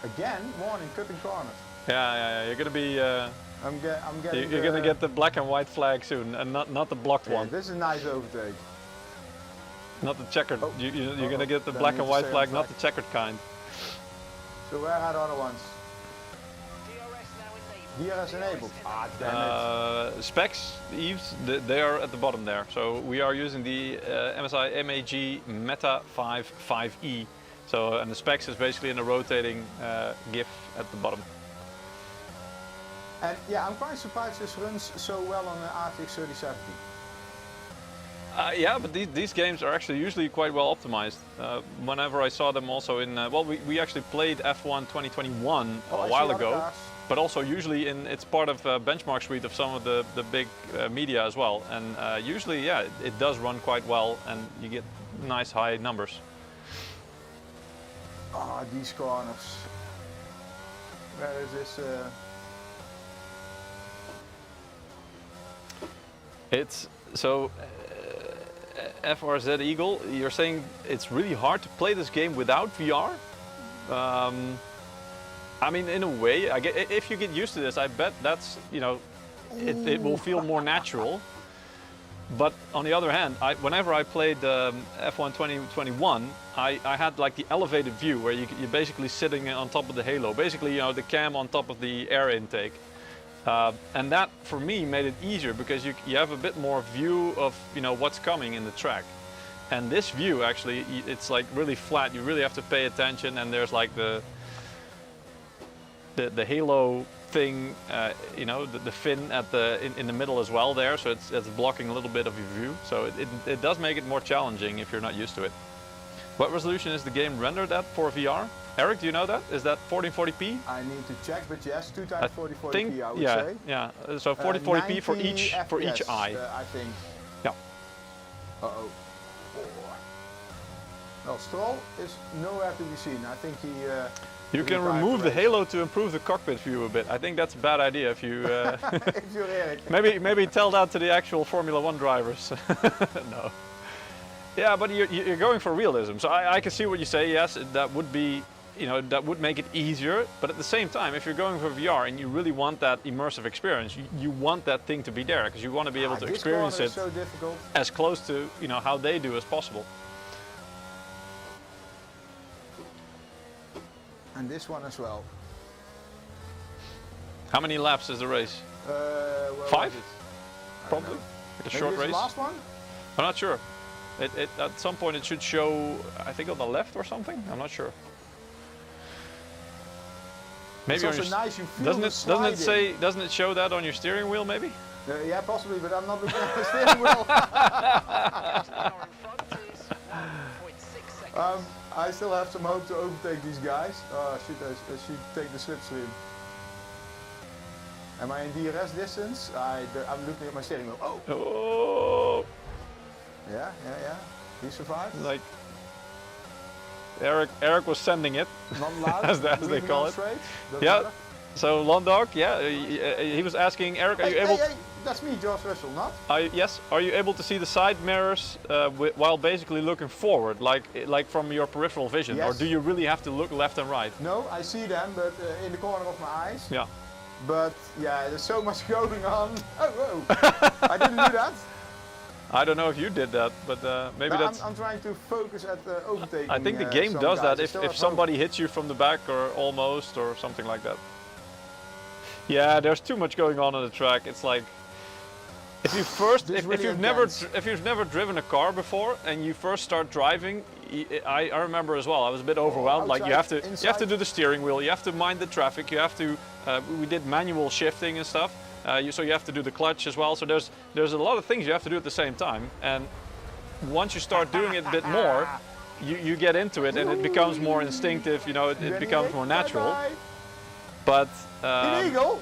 Again, warning, cutting corners. Yeah. You're gonna be. I'm getting. You're gonna get the black and white flag soon, and not the blocked one. This is a nice overtake. Not the checkered. Oh. You're gonna get the Then black we and need to white stay flag, on not track. the checkered kind. So where are the other ones? DRS enabled. Ah, damn it. Specs, Eves, they are at the bottom there. So we are using the MSI MAG Meta 5e. So and the specs is basically in a rotating GIF at the bottom. And yeah, I'm quite surprised this runs so well on the RTX 3070. Yeah, but these games are actually usually quite well optimized. Whenever I saw them also in, well, we actually played F1 2021 a while ago, but also usually it's part of a benchmark suite of some of the big media as well. And usually, yeah, it does run quite well and you get nice high numbers. Ah, these corners. Where is this? It's so FRZ Eagle, you're saying it's really hard to play this game without VR? I mean, in a way, if you get used to this, I bet that's, you know, it will feel more natural. But on the other hand, whenever I played F1 2021, I had like the elevated view where you're basically sitting on top of the halo, basically, you know, the cam on top of the air intake. And that, for me, made it easier because you have a bit more view of, you know, what's coming in the track. And this view, actually, it's like really flat. You really have to pay attention, and there's like the halo thing, you know, the fin at in the middle as well there. So it's blocking a little bit of your view. So it does make it more challenging if you're not used to it. What resolution is the game rendered at for VR? Eric, do you know that? Is that 1440p? I need to check, but yes, 2 times 4040p, I would say. Yeah. So 1440p for each FPS, eye. I think. Yeah. Uh-oh. Well, Stroll is nowhere to be seen. I think he... you can remove the halo to improve the cockpit view a bit. I think that's a bad idea if you... if you're Eric. maybe tell that to the actual Formula 1 drivers. No. Yeah, but you're going for realism. So I can see what you say. Yes, that would be... You know, that would make it easier, but at the same time, if you're going for VR and you really want that immersive experience, you want that thing to be there because you want to be able to experience it so difficult. As close to, you know, how they do as possible. And this one as well. How many laps is the race? Well, 5? Probably. Like a Maybe short it's race. The last one? I'm not sure. At some point it should show, I think on the left or something. I'm not sure. Maybe it's also nice. You feel doesn't it show that on your steering wheel maybe? Yeah, possibly, but I'm not looking at the steering wheel. I still have some hope to overtake these guys. I should take the slipstream. Am I in DRS distance? I'm looking at my steering wheel. Oh! Oh! Yeah. He survived. Like Eric was sending it, as they call it. Yeah. Matter. So Londog, yeah, he was asking Eric, are you able? Hey, that's me, George Russell, not? Yes. Are you able to see the side mirrors while basically looking forward, like from your peripheral vision, yes. or do you really have to look left and right? No, I see them, but in the corner of my eyes. Yeah. But yeah, there's so much going on. Oh, whoa! I didn't do that. I don't know if you did that, but maybe that's... I'm trying to focus at the overtaking. I think the game does that if somebody hits you from the back or almost or something like that. Yeah, there's too much going on the track. It's like if you've never driven a car before and you first start driving, I remember as well. I was a bit overwhelmed. Like you have to do the steering wheel, you have to mind the traffic, you have to. We did manual shifting and stuff. So you have to do the clutch as well. So there's a lot of things you have to do at the same time. And once you start doing it a bit more, you get into it and it becomes more instinctive. You know, it becomes more natural. But illegal?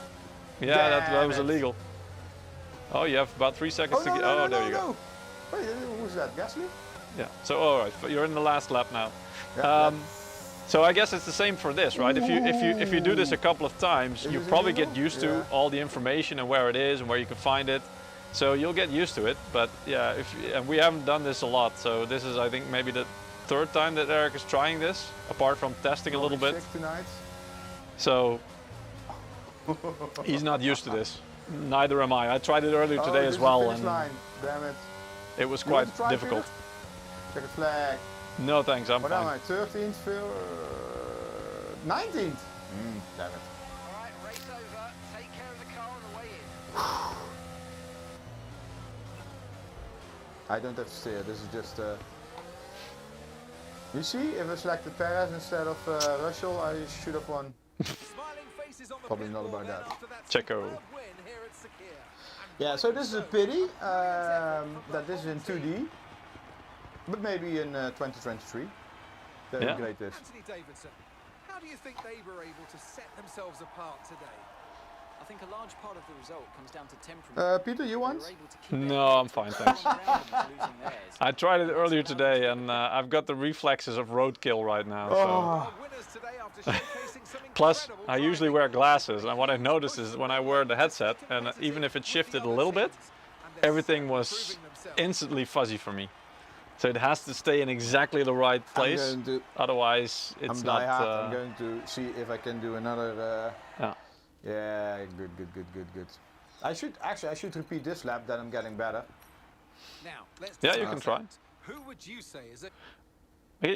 Yeah, that was illegal. Oh, you have about 3 seconds to get. Oh, there you go. Wait, who's that? Gasly? Yeah. So all right, you're in the last lap now. Yeah, So I guess it's the same for this, right? If you do this a couple of times, you probably get used to all the information and where it is and where you can find it. So you'll get used to it. But yeah, and we haven't done this a lot. So this is, I think, maybe the 3rd time that Eric is trying this, apart from testing a little bit. Tonight. So he's not used to this. Neither am I. I tried it earlier today as well, and line. Damn it. it was quite difficult. Check a flag. No thanks, I'm What fine. am I? 13th, 19th. Damn it. Alright, race over. Take care of the car on the way in. I don't have to steer. This is just. You see, if I selected Perez instead of Russell, I should have won. Probably not about that. Checo. Yeah, so this is a pity that this is in 2D, but maybe in 2023 they upgrade this. Anthony Davidson, how do you think they were able to set themselves apart today? I think a large part of the result comes down to temperament. Peter, you want? No, I'm fine, thanks. I tried it earlier today, and I've got the reflexes of roadkill right now. So. Plus, I usually wear glasses, and what I noticed is when I wear the headset, and even if it shifted a little bit, everything was instantly fuzzy for me. So it has to stay in exactly the right place. Otherwise, it's not. I'm going to see if I can do another. Yeah, good. I should repeat this lap. Then I'm getting better. Now, let's Yeah, you can try. Who would you say is it?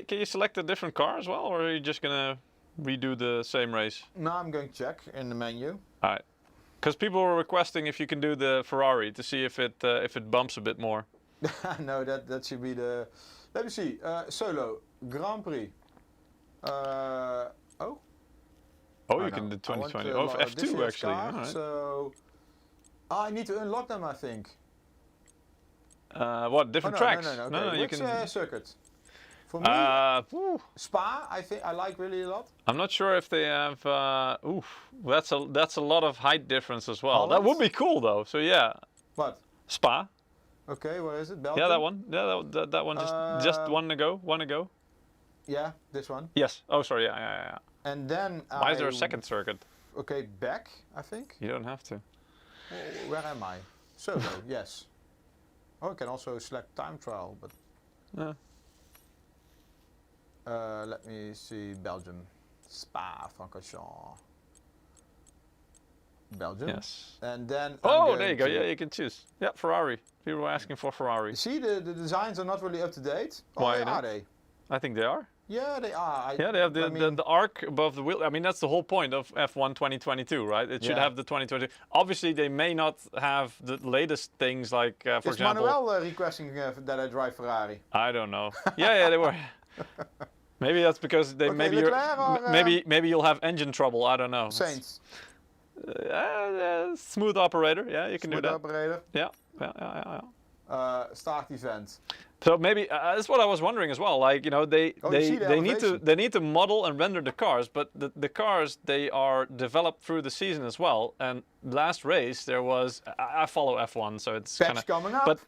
Can you select a different car as well, or are you just gonna redo the same race? No, I'm going to check in the menu. All right. Because people were requesting if you can do the Ferrari to see if it bumps a bit more. No, that should be the. Let me see. Solo Grand Prix. Oh, you can do 2020. Oh, F2 actually. Car, all right. So I need to unlock them, I think. What different tracks? No. No, Okay. you Which can. circuit? For me, Spa. I think I like really a lot. I'm not sure if they have. That's a lot of height difference as well. Holland? That would be cool though. So yeah, What? Spa. Okay, where is it? Belgium? Yeah, that one. Yeah, that one. Just one to go. One to go. Yeah, this one. Yes. Oh, sorry. Yeah. And then. Why is there a second circuit? Okay, back. I think. You don't have to. Where am I? Solo. Yes. Oh, I can also select time trial, but. Yeah. Let me see. Belgium. Spa-Francorchamps. Belgium. Yes. And then. Oh, there you go. Yeah, you can choose. Yeah, Ferrari. People were asking for Ferrari. You see, the designs are not really up to date. Why Or not? are they? I think they are. Yeah, they are. Yeah, they have the arc above the wheel. I mean, that's the whole point of F1 2022, right? It should have the 2022. Obviously, they may not have the latest things like, for Is example. Manuel requesting that I drive Ferrari? I don't know. Yeah, they were. Maybe that's because they Okay, Leclerc or, maybe you'll have engine trouble. I don't know. Saints. Smooth operator. Yeah, you can Smooth do that. operator. Yeah. Start event. So maybe that's what I was wondering as well. Like they need to model and render the cars, but the cars they are developed through the season as well. And last race there was I follow F1, so it's kind of coming up. But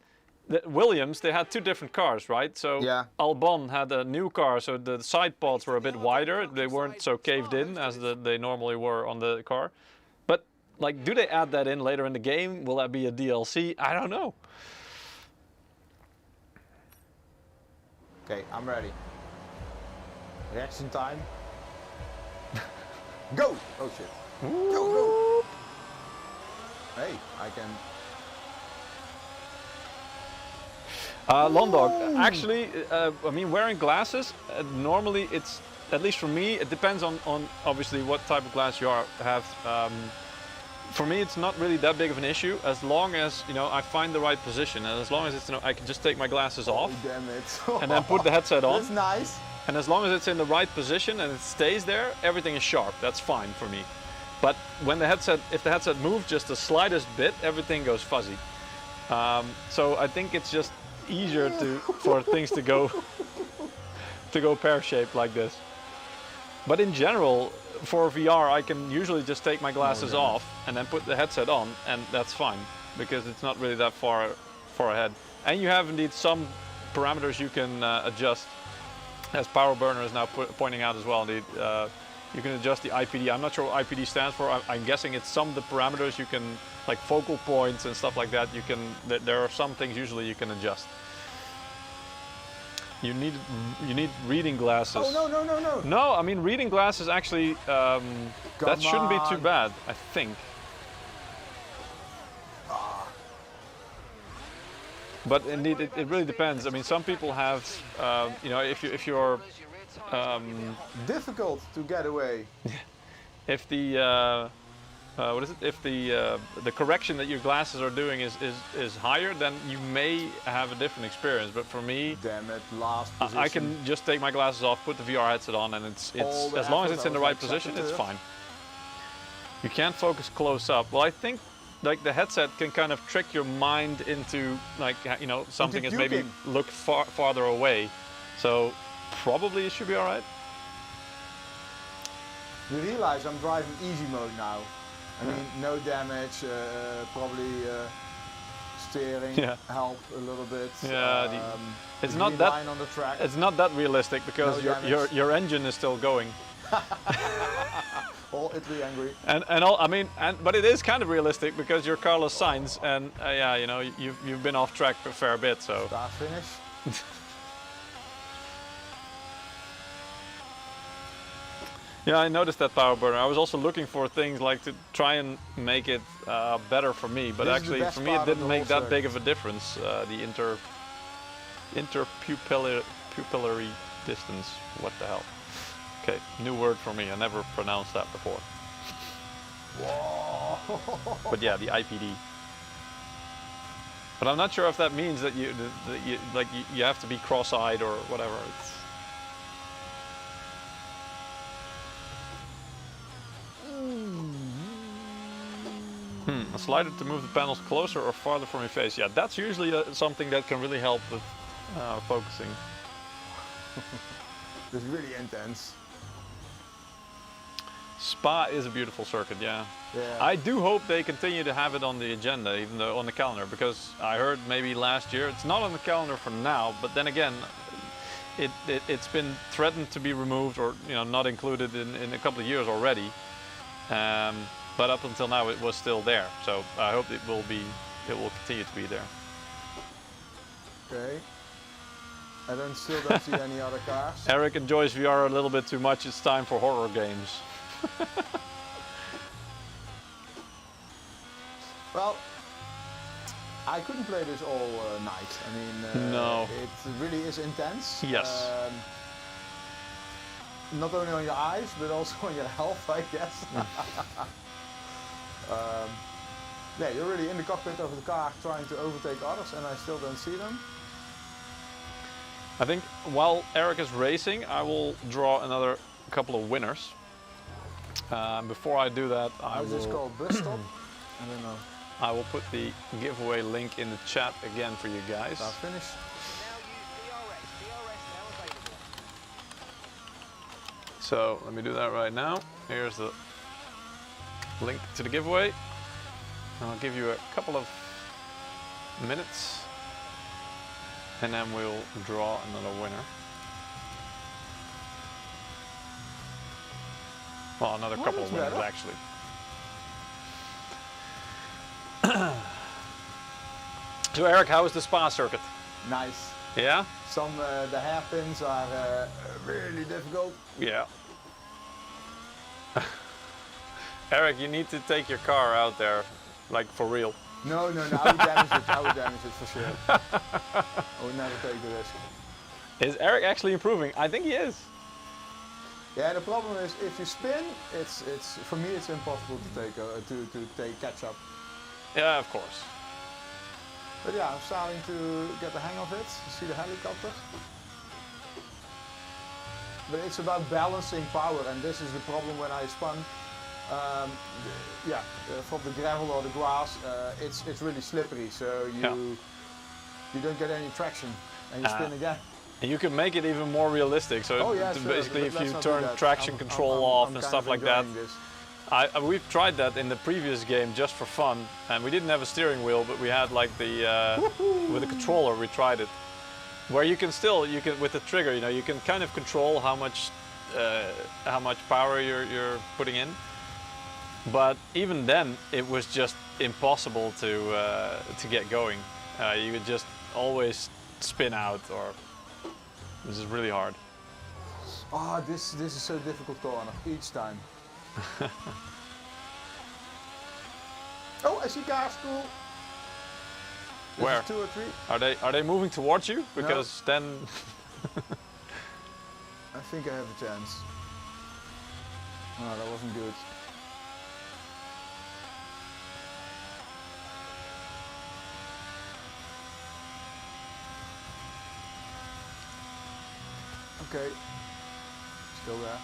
Williams they had two different cars, right? So Yeah. Albon had a new car, so the side pods were a bit wider. They weren't so caved in as they normally were on the car. But like, do they add that in later in the game? Will that be a DLC? I don't know. Okay, I'm ready. Reaction time. Go! Oh shit. Go! Hey, I can. Londog, actually, I mean, wearing glasses, normally it's, at least for me, it depends on obviously what type of glass you have. For me, it's not really that big of an issue as long as, I find the right position, and as long as it's, I can just take my glasses off Damn it. and then put the headset on. That's nice. And as long as it's in the right position and it stays there, everything is sharp. That's fine for me. But when if the headset moves just the slightest bit, everything goes fuzzy. So I think it's just easier for things to go pear-shaped like this. But in general, for VR, I can usually just take my glasses off and then put the headset on, and that's fine. because it's not really that far ahead. And you have indeed some parameters you can adjust, as Power Burner is now pointing out as well. Indeed, you can adjust the IPD. I'm not sure what IPD stands for. I'm guessing it's some of the parameters you can, like focal points and stuff like that. You can. There are some things usually you can adjust. You need reading glasses. Oh no! No, I mean reading glasses actually. That shouldn't be too bad, I think. But indeed, it really depends. I mean, some people have, you know, if you're difficult to get away. If the what is it? If the correction that your glasses are doing is higher, then you may have a different experience. But for me, damn it, last position. I can just take my glasses off, put the VR headset on, and it's as long as it's in the right position, it's fine. You can't focus close up. Well, I think like the headset can kind of trick your mind into like, you know, something is maybe look farther away. So probably it should be all right. You realize I'm driving easy mode now. I mean, no damage, probably steering help a little bit. Yeah, it's not that line on the track. It's not that realistic because your engine is still going. All Italy angry. But it is kind of realistic because you're Carlos Sainz, and yeah, you know, you've been off track a fair bit, so. Start finish. Yeah, I noticed that Power Burner. I was also looking for things like to try and make it better for me, but actually for me it didn't make that big of a difference. The interpupillary distance. What the hell? Okay, new word for me. I never pronounced that before. Whoa. But yeah, the IPD. But I'm not sure if that means that you have to be cross-eyed or whatever. A slider to move the panels closer or farther from your face. Yeah, that's usually something that can really help with focusing. It's really intense. Spa is a beautiful circuit, yeah. I do hope they continue to have it on the agenda, even though on the calendar, because I heard maybe last year, it's not on the calendar for now, but then again, it's been threatened to be removed or, you know, not included in a couple of years already. But up until now it was still there, so I hope it will continue to be there. Okay. I still don't see any other cars. Eric enjoys VR a little bit too much. It's time for horror games. Well, I couldn't play this all night. I mean, no. It really is intense. Yes. Not only on your eyes, but also on your health, I guess. Yeah, you're really in the cockpit of the car trying to overtake others, and I still don't see them. I think while Eric is racing, I will draw another couple of winners. Before I do that, Is this called bus stop? I don't know. I will put the giveaway link in the chat again for you guys. Start finish. So let me do that right now. Here's the link to the giveaway. I'll give you a couple of minutes and then we'll draw another winner. Well, another couple of winners actually. So Eric, how is the Spa circuit? Nice. Yeah? Some the hairpins are really difficult. Yeah. Eric, you need to take your car out there, like for real. No, I would damage it. I would damage it for sure. I would never take the risk. Is Eric actually improving? I think he is. Yeah, the problem is if you spin, it's for me it's impossible to take catch up. Yeah, of course. But yeah, I'm starting to get the hang of it. You see the helicopter? But it's about balancing power, and this is the problem when I spun. From the gravel or the grass, it's really slippery, so you don't get any traction, and you spin again. And you can make it even more realistic. So basically, if you turn traction control off and stuff like that, We've tried that in the previous game just for fun, and we didn't have a steering wheel, but we had like the with the controller. We tried it, where you can with the trigger, you know, you can kind of control how much power you're putting in. But even then, it was just impossible to get going. You would just always spin out, or this is really hard. Oh, this is so difficult corner each time. Oh, I see cars. Cool. This Where? is 2 or 3. Are they moving towards you? Because then I think I have a chance. Oh, that wasn't good. Okay. Still there.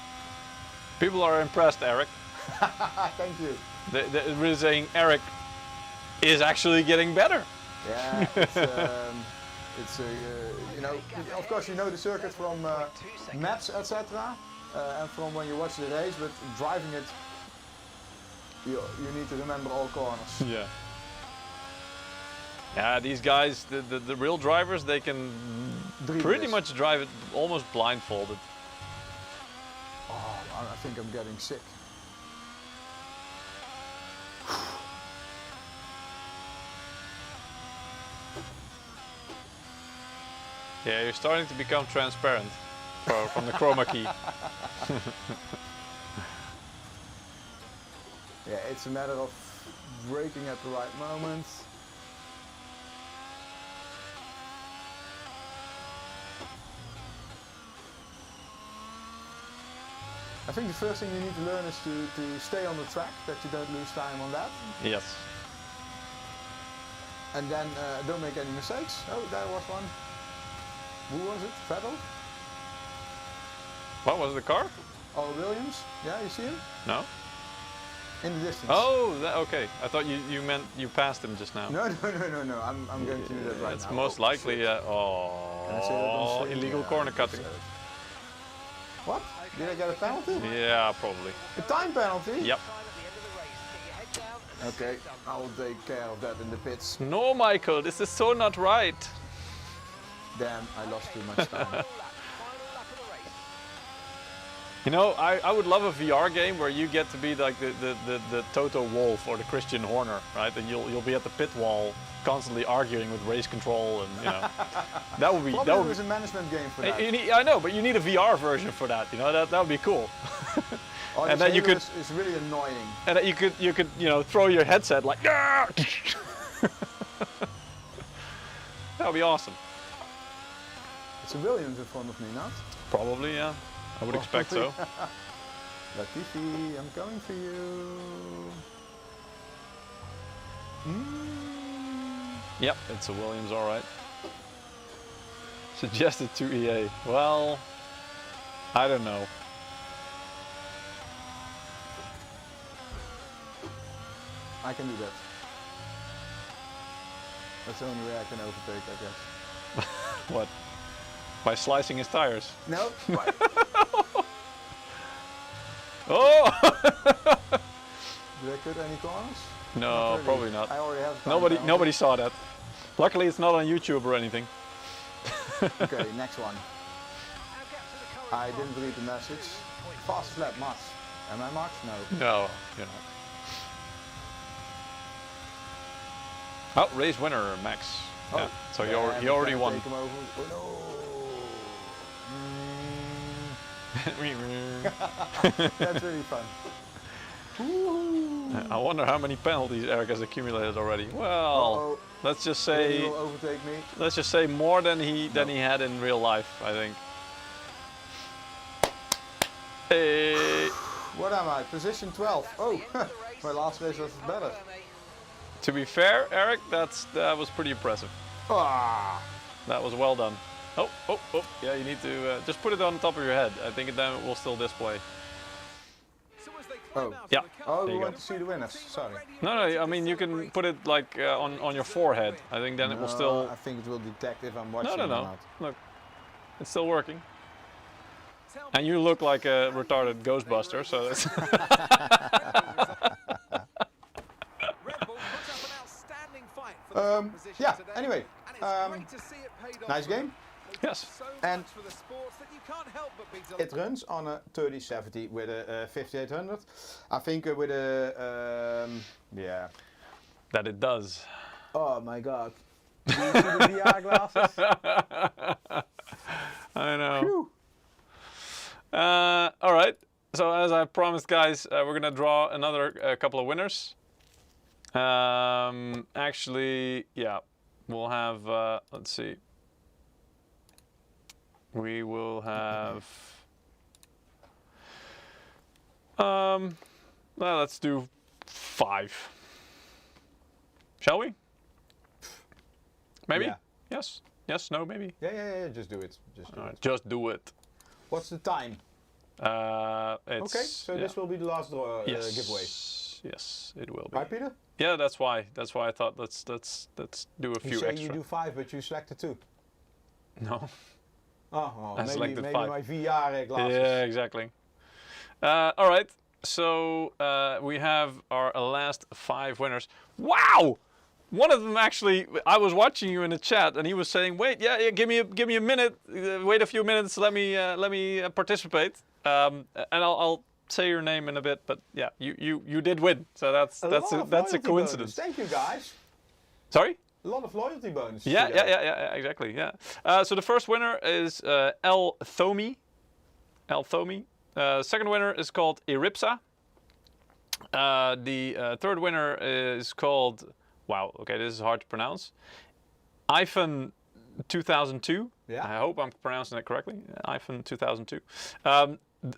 people are impressed, Eric. Thank you. They're really saying Eric is actually getting better. Yeah, it's you know, of course you know the circuit from maps, etc. And from when you watch the race, but driving it, you need to remember all corners. Yeah. Yeah, these guys, the real drivers, they can pretty much drive it almost blindfolded. Oh, I think I'm getting sick. Yeah, you're starting to become transparent from the chroma key. Yeah, it's a matter of braking at the right moment. I think the first thing you need to learn is to stay on the track, that you don't lose time on that. Yes. And then don't make any mistakes. Oh, there was one. Who was it? Vettel? What was the car? Oh, Williams? Yeah, you see him? No. In the distance. Oh, okay. I thought you meant you passed him just now. No. I'm going to do that right It's now. most likely. Can I say that on stream? Illegal Yeah, corner I think cutting. so. What? Did I get a penalty? Yeah, probably. A time penalty? Yep. Okay, I'll take care of that in the pits. No, Michael, this is so not right. Damn, I lost too much time. You know, I would love a VR game where you get to be like the Toto Wolff or the Christian Horner, right? And you'll be at the pit wall constantly arguing with race control, and you know, that would be Probably that would was a management game for that. I know, but you need a VR version for that. You know, that would be cool. Oh, and then you could. It's really annoying. And that you could throw your headset like. That would be awesome. It's a Williams in front of me, not? Probably, yeah. I would expect so. Latifi, I'm coming for you. Yep, it's a Williams, all right. Suggested to EA. Well, I don't know. I can do that. That's the only way I can overtake, I guess. What? By slicing his tires? No. Oh! Did I cut any corners? No, Not really. probably not. I already have a time penalty. Nobody saw that. Luckily, it's not on YouTube or anything. Okay, next one. I didn't read the message. Fast lap, Max. Am I Max? No. No, you're not. Oh, race winner, Max. Oh, Yeah. So yeah, you already can I won. take him over? Oh, no. That's really fun. I wonder how many penalties Eric has accumulated already. Well, let's just He say will overtake me. let's just say more than he had in real life, I think. Hey. What am I? Position 12. Oh, my last race was better. To be fair, Eric, that was pretty impressive. Ah. That was well done. Oh. Yeah, you need to just put it on top of your head. I think then it will still display. Oh. Yeah. Oh, There we you want go. to see the winners. Sorry. No, I mean you can put it like on your forehead. I think then it will still. I think it will detect if I'm watching No. or not. Look, it's still working. And you look like a retarded Ghostbuster, so that's. for the front position Yeah, today. anyway, And it's great to see it paid off nice for them. game. They do Yes. so And much for the sports that you can't help but be It delighted. runs on a 3070 with a 5800. I think with a yeah. That it does. Oh my god. Do you see the VR glasses? I know. Phew. All right. So as I promised, guys, we're gonna draw another couple of winners. Actually, yeah, we'll have. Let's see. We will have. Well, let's do 5. Shall we? Maybe. Yeah. Yes. Yes. No. Maybe. Yeah, just do it. Just do All right. it. Just do it. What's the time? It's, Okay, so yeah. this will be the last draw, Yes. giveaway. Yes, it will be. Right, Peter? Yeah, that's why. That's why I thought let's do a You few say extra. you do 5, but you selected 2. No. Oh, I maybe selected maybe 5. my VR glasses. Yeah, exactly. All right. So we have our last 5 winners. Wow! One of them actually, I was watching you in the chat, and he was saying, "Wait, yeah, give me a minute. Wait a few minutes. Let me participate." And I'll say your name in a bit. But yeah, you did win. So that's lot of a loyalty coincidence. bonus. Thank you, guys. Sorry. A lot of loyalty bonus. Yeah, exactly. Yeah. So the first winner is El Thomi. El Thomi. Second winner is called Eripsa. The third winner is called. Wow. Okay, this is hard to pronounce. IPhone 2002. Yeah. I hope I'm pronouncing it correctly. iPhone 2002.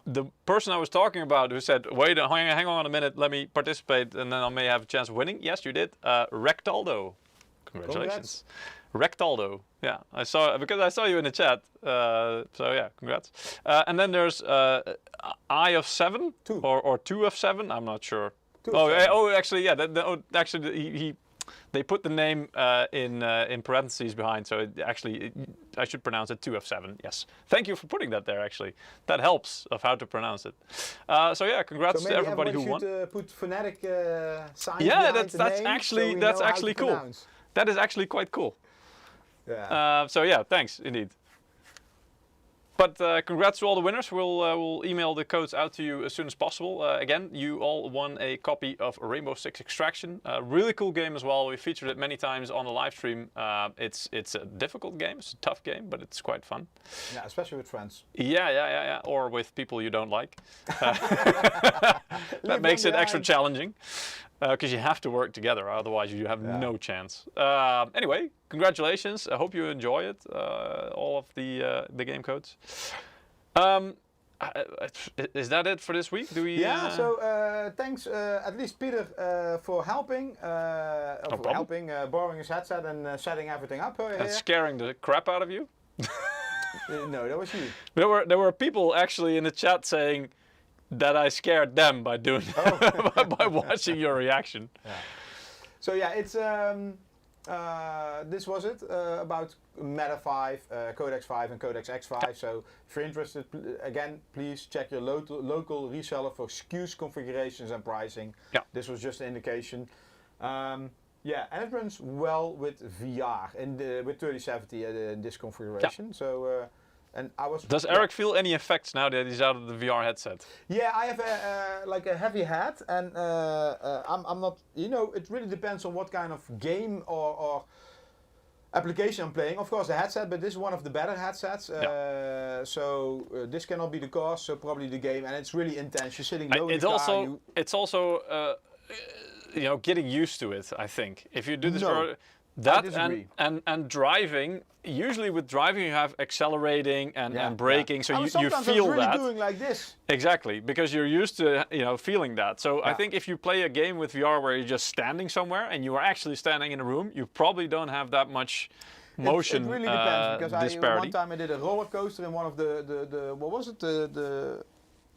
The person I was talking about who said, "Wait, hang on a minute. Let me participate, and then I may have a chance of winning." Yes, you did. Rectaldo. Congratulations. Rectaldo. Yeah, I saw you in the chat. So yeah, congrats. And then there's I of 7 2. or 2 of 7. I'm not sure. 2 of 7. Actually, yeah. Actually, they put the name in parentheses behind, so I should pronounce it 2 of 7. Yes. Thank you for putting that there. Actually, that helps of how to pronounce it. So yeah, congrats So to maybe everybody who won. should put phonetic signs Yeah, behind that's the name, actually so we that's know how actually to cool. pronounce. That is actually quite cool. Yeah. So yeah, thanks indeed. But congrats to all the winners. We'll email the codes out to you as soon as possible. Again, you all won a copy of Rainbow Six Extraction. Really cool game as well. We featured it many times on the live stream. It's a difficult game. It's a tough game, but it's quite fun. Yeah, especially with friends. Yeah. Or with people you don't like. That makes it extra challenging. Because you have to work together, otherwise you have no chance. Anyway, congratulations. I hope you enjoy it, all of the game codes. Is that it for this week? Do we? Yeah. So thanks, at least Peter, for helping. Borrowing his headset and setting everything up here. And scaring the crap out of you. No, that was you. There were people actually in the chat saying that I scared them by doing by watching your reaction. Yeah. So yeah, it's this was it about Meta 5, Codex 5 and Codex X5. So if you're interested, again, please check your local reseller for SKUs, configurations and pricing. Yeah. This was just an indication. Yeah, and it runs well with VR and with 3070 in this configuration. Yeah. So. And I was. Does Eric feel any effects now that he's out of the VR headset? Yeah, I have like a heavy head, and I'm not. You know, it really depends on what kind of game or application I'm playing. Of course, the headset, but this is one of the better headsets. So this cannot be the cause. So probably the game, and it's really intense. You're sitting low in the car. It's also you know, getting used to it. I think if you do this for I that and driving. Usually with driving you have accelerating and braking, so you feel I was really that. Doing like this. Exactly, because you're used to feeling that. So I think if you play a game with VR where you're just standing somewhere and you are actually standing in a room, you probably don't have that much motion. It really depends because disparity. one time I did a roller coaster in one of the what was it the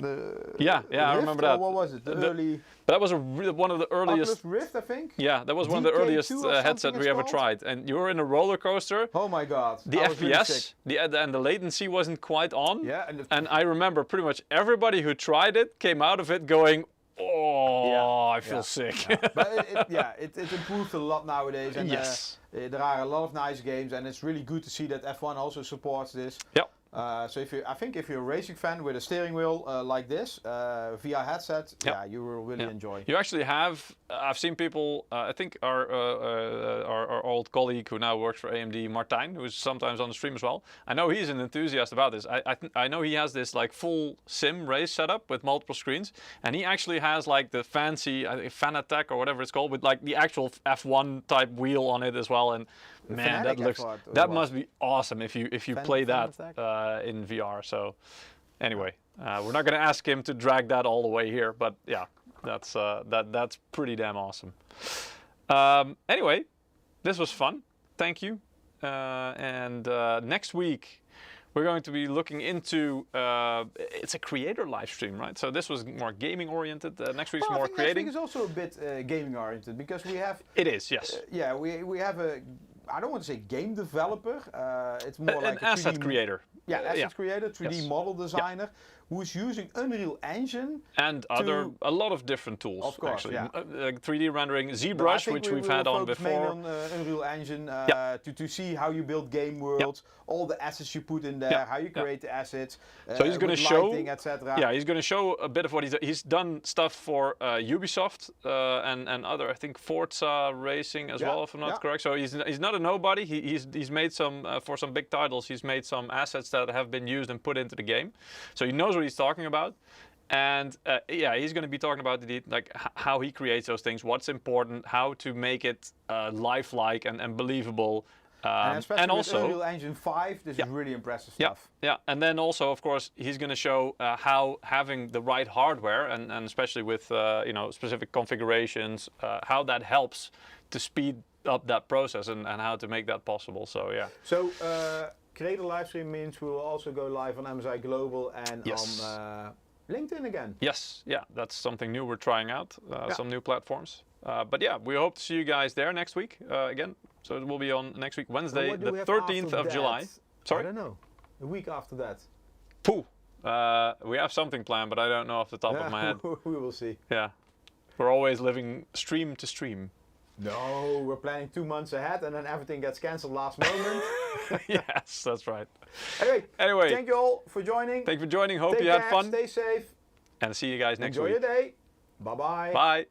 I remember that. What was it? The early. That was one of the earliest. Oculus Rift, I think. Yeah, that was one of the earliest headsets we ever tried. And you were in a roller coaster. Oh my god! The FPS, and the latency wasn't quite on. Yeah, and I remember pretty much everybody who tried it came out of it going, Oh, I feel yeah, sick. yeah. But it improved a lot nowadays, and Yes. there are a lot of nice games, and it's really good to see that F1 also supports this. Yep. So I think if you're a racing fan with a steering wheel like this, VR headset, Yep. yeah, you will really enjoy. You actually have. I've seen people. I think our old colleague who now works for AMD, Martijn, who's sometimes on the stream as well. I know he's an enthusiast about this. I know he has this like full sim race setup with multiple screens, and he actually has like the fancy Fanatec or whatever it's called with like the actual F1 type wheel on it as well. And man, that Fanatic, looks I thought it that was. must be awesome if you play that Fanatec? in VR. So anyway, we're not going to ask him to drag that all the way here, but yeah, that's pretty damn awesome. Anyway, this was fun. Thank you. And next week we're going to be looking into it's a creator live stream, right? So this was more gaming oriented. Next week's Well, more I think creating. Next week is also a bit gaming oriented because we have. It is, yes. Yeah, we have a. I don't want to say game developer. It's more like An a asset 3D creator. Yeah, asset creator, 3D Yes. model designer, who's using Unreal Engine. And a lot of different tools, Of course, actually. yeah. Like 3D rendering, But I ZBrush, think which we we've will had on focus mainly before. on Unreal Engine Yeah. to see how you build game worlds, all the assets you put in there, Yeah, how you yeah. create the assets. So he's going to with show, lighting, etc. yeah, he's going to show a bit of what he's done stuff for Ubisoft and other, I think Forza Racing as Yeah, well, if I'm not yeah. correct. So he's not a nobody. He's made some for some big titles. He's made some assets that have been used and put into the game. So he knows what he's talking about. And yeah, he's going to be talking about how he creates those things, what's important, how to make it lifelike and believable. And especially and with also, Unreal Engine 5, this is really impressive stuff. yeah, and then also, of course, he's going to show how having the right hardware and especially with specific configurations, how that helps to speed up that process and how to make that possible. So yeah. So creator live stream means we will also go live on MSI Global and Yes. on LinkedIn again. Yes, yeah, that's something new we're trying out, some new platforms. But yeah, we hope to see you guys there next week again. So it will be on next week, Wednesday, What do the we have 13th after of that? July. I Sorry? don't know. A week after that. Pooh. We have something planned, but I don't know off the top of my head. We will see. Yeah. We're always living stream to stream. No, we're planning 2 months ahead and then everything gets cancelled last moment. Yes, that's right. Anyway, thank you all for joining. Thank you for joining. Hope Take you had care, fun. Stay safe. And see you guys next Enjoy week. your day. Bye-bye. Bye.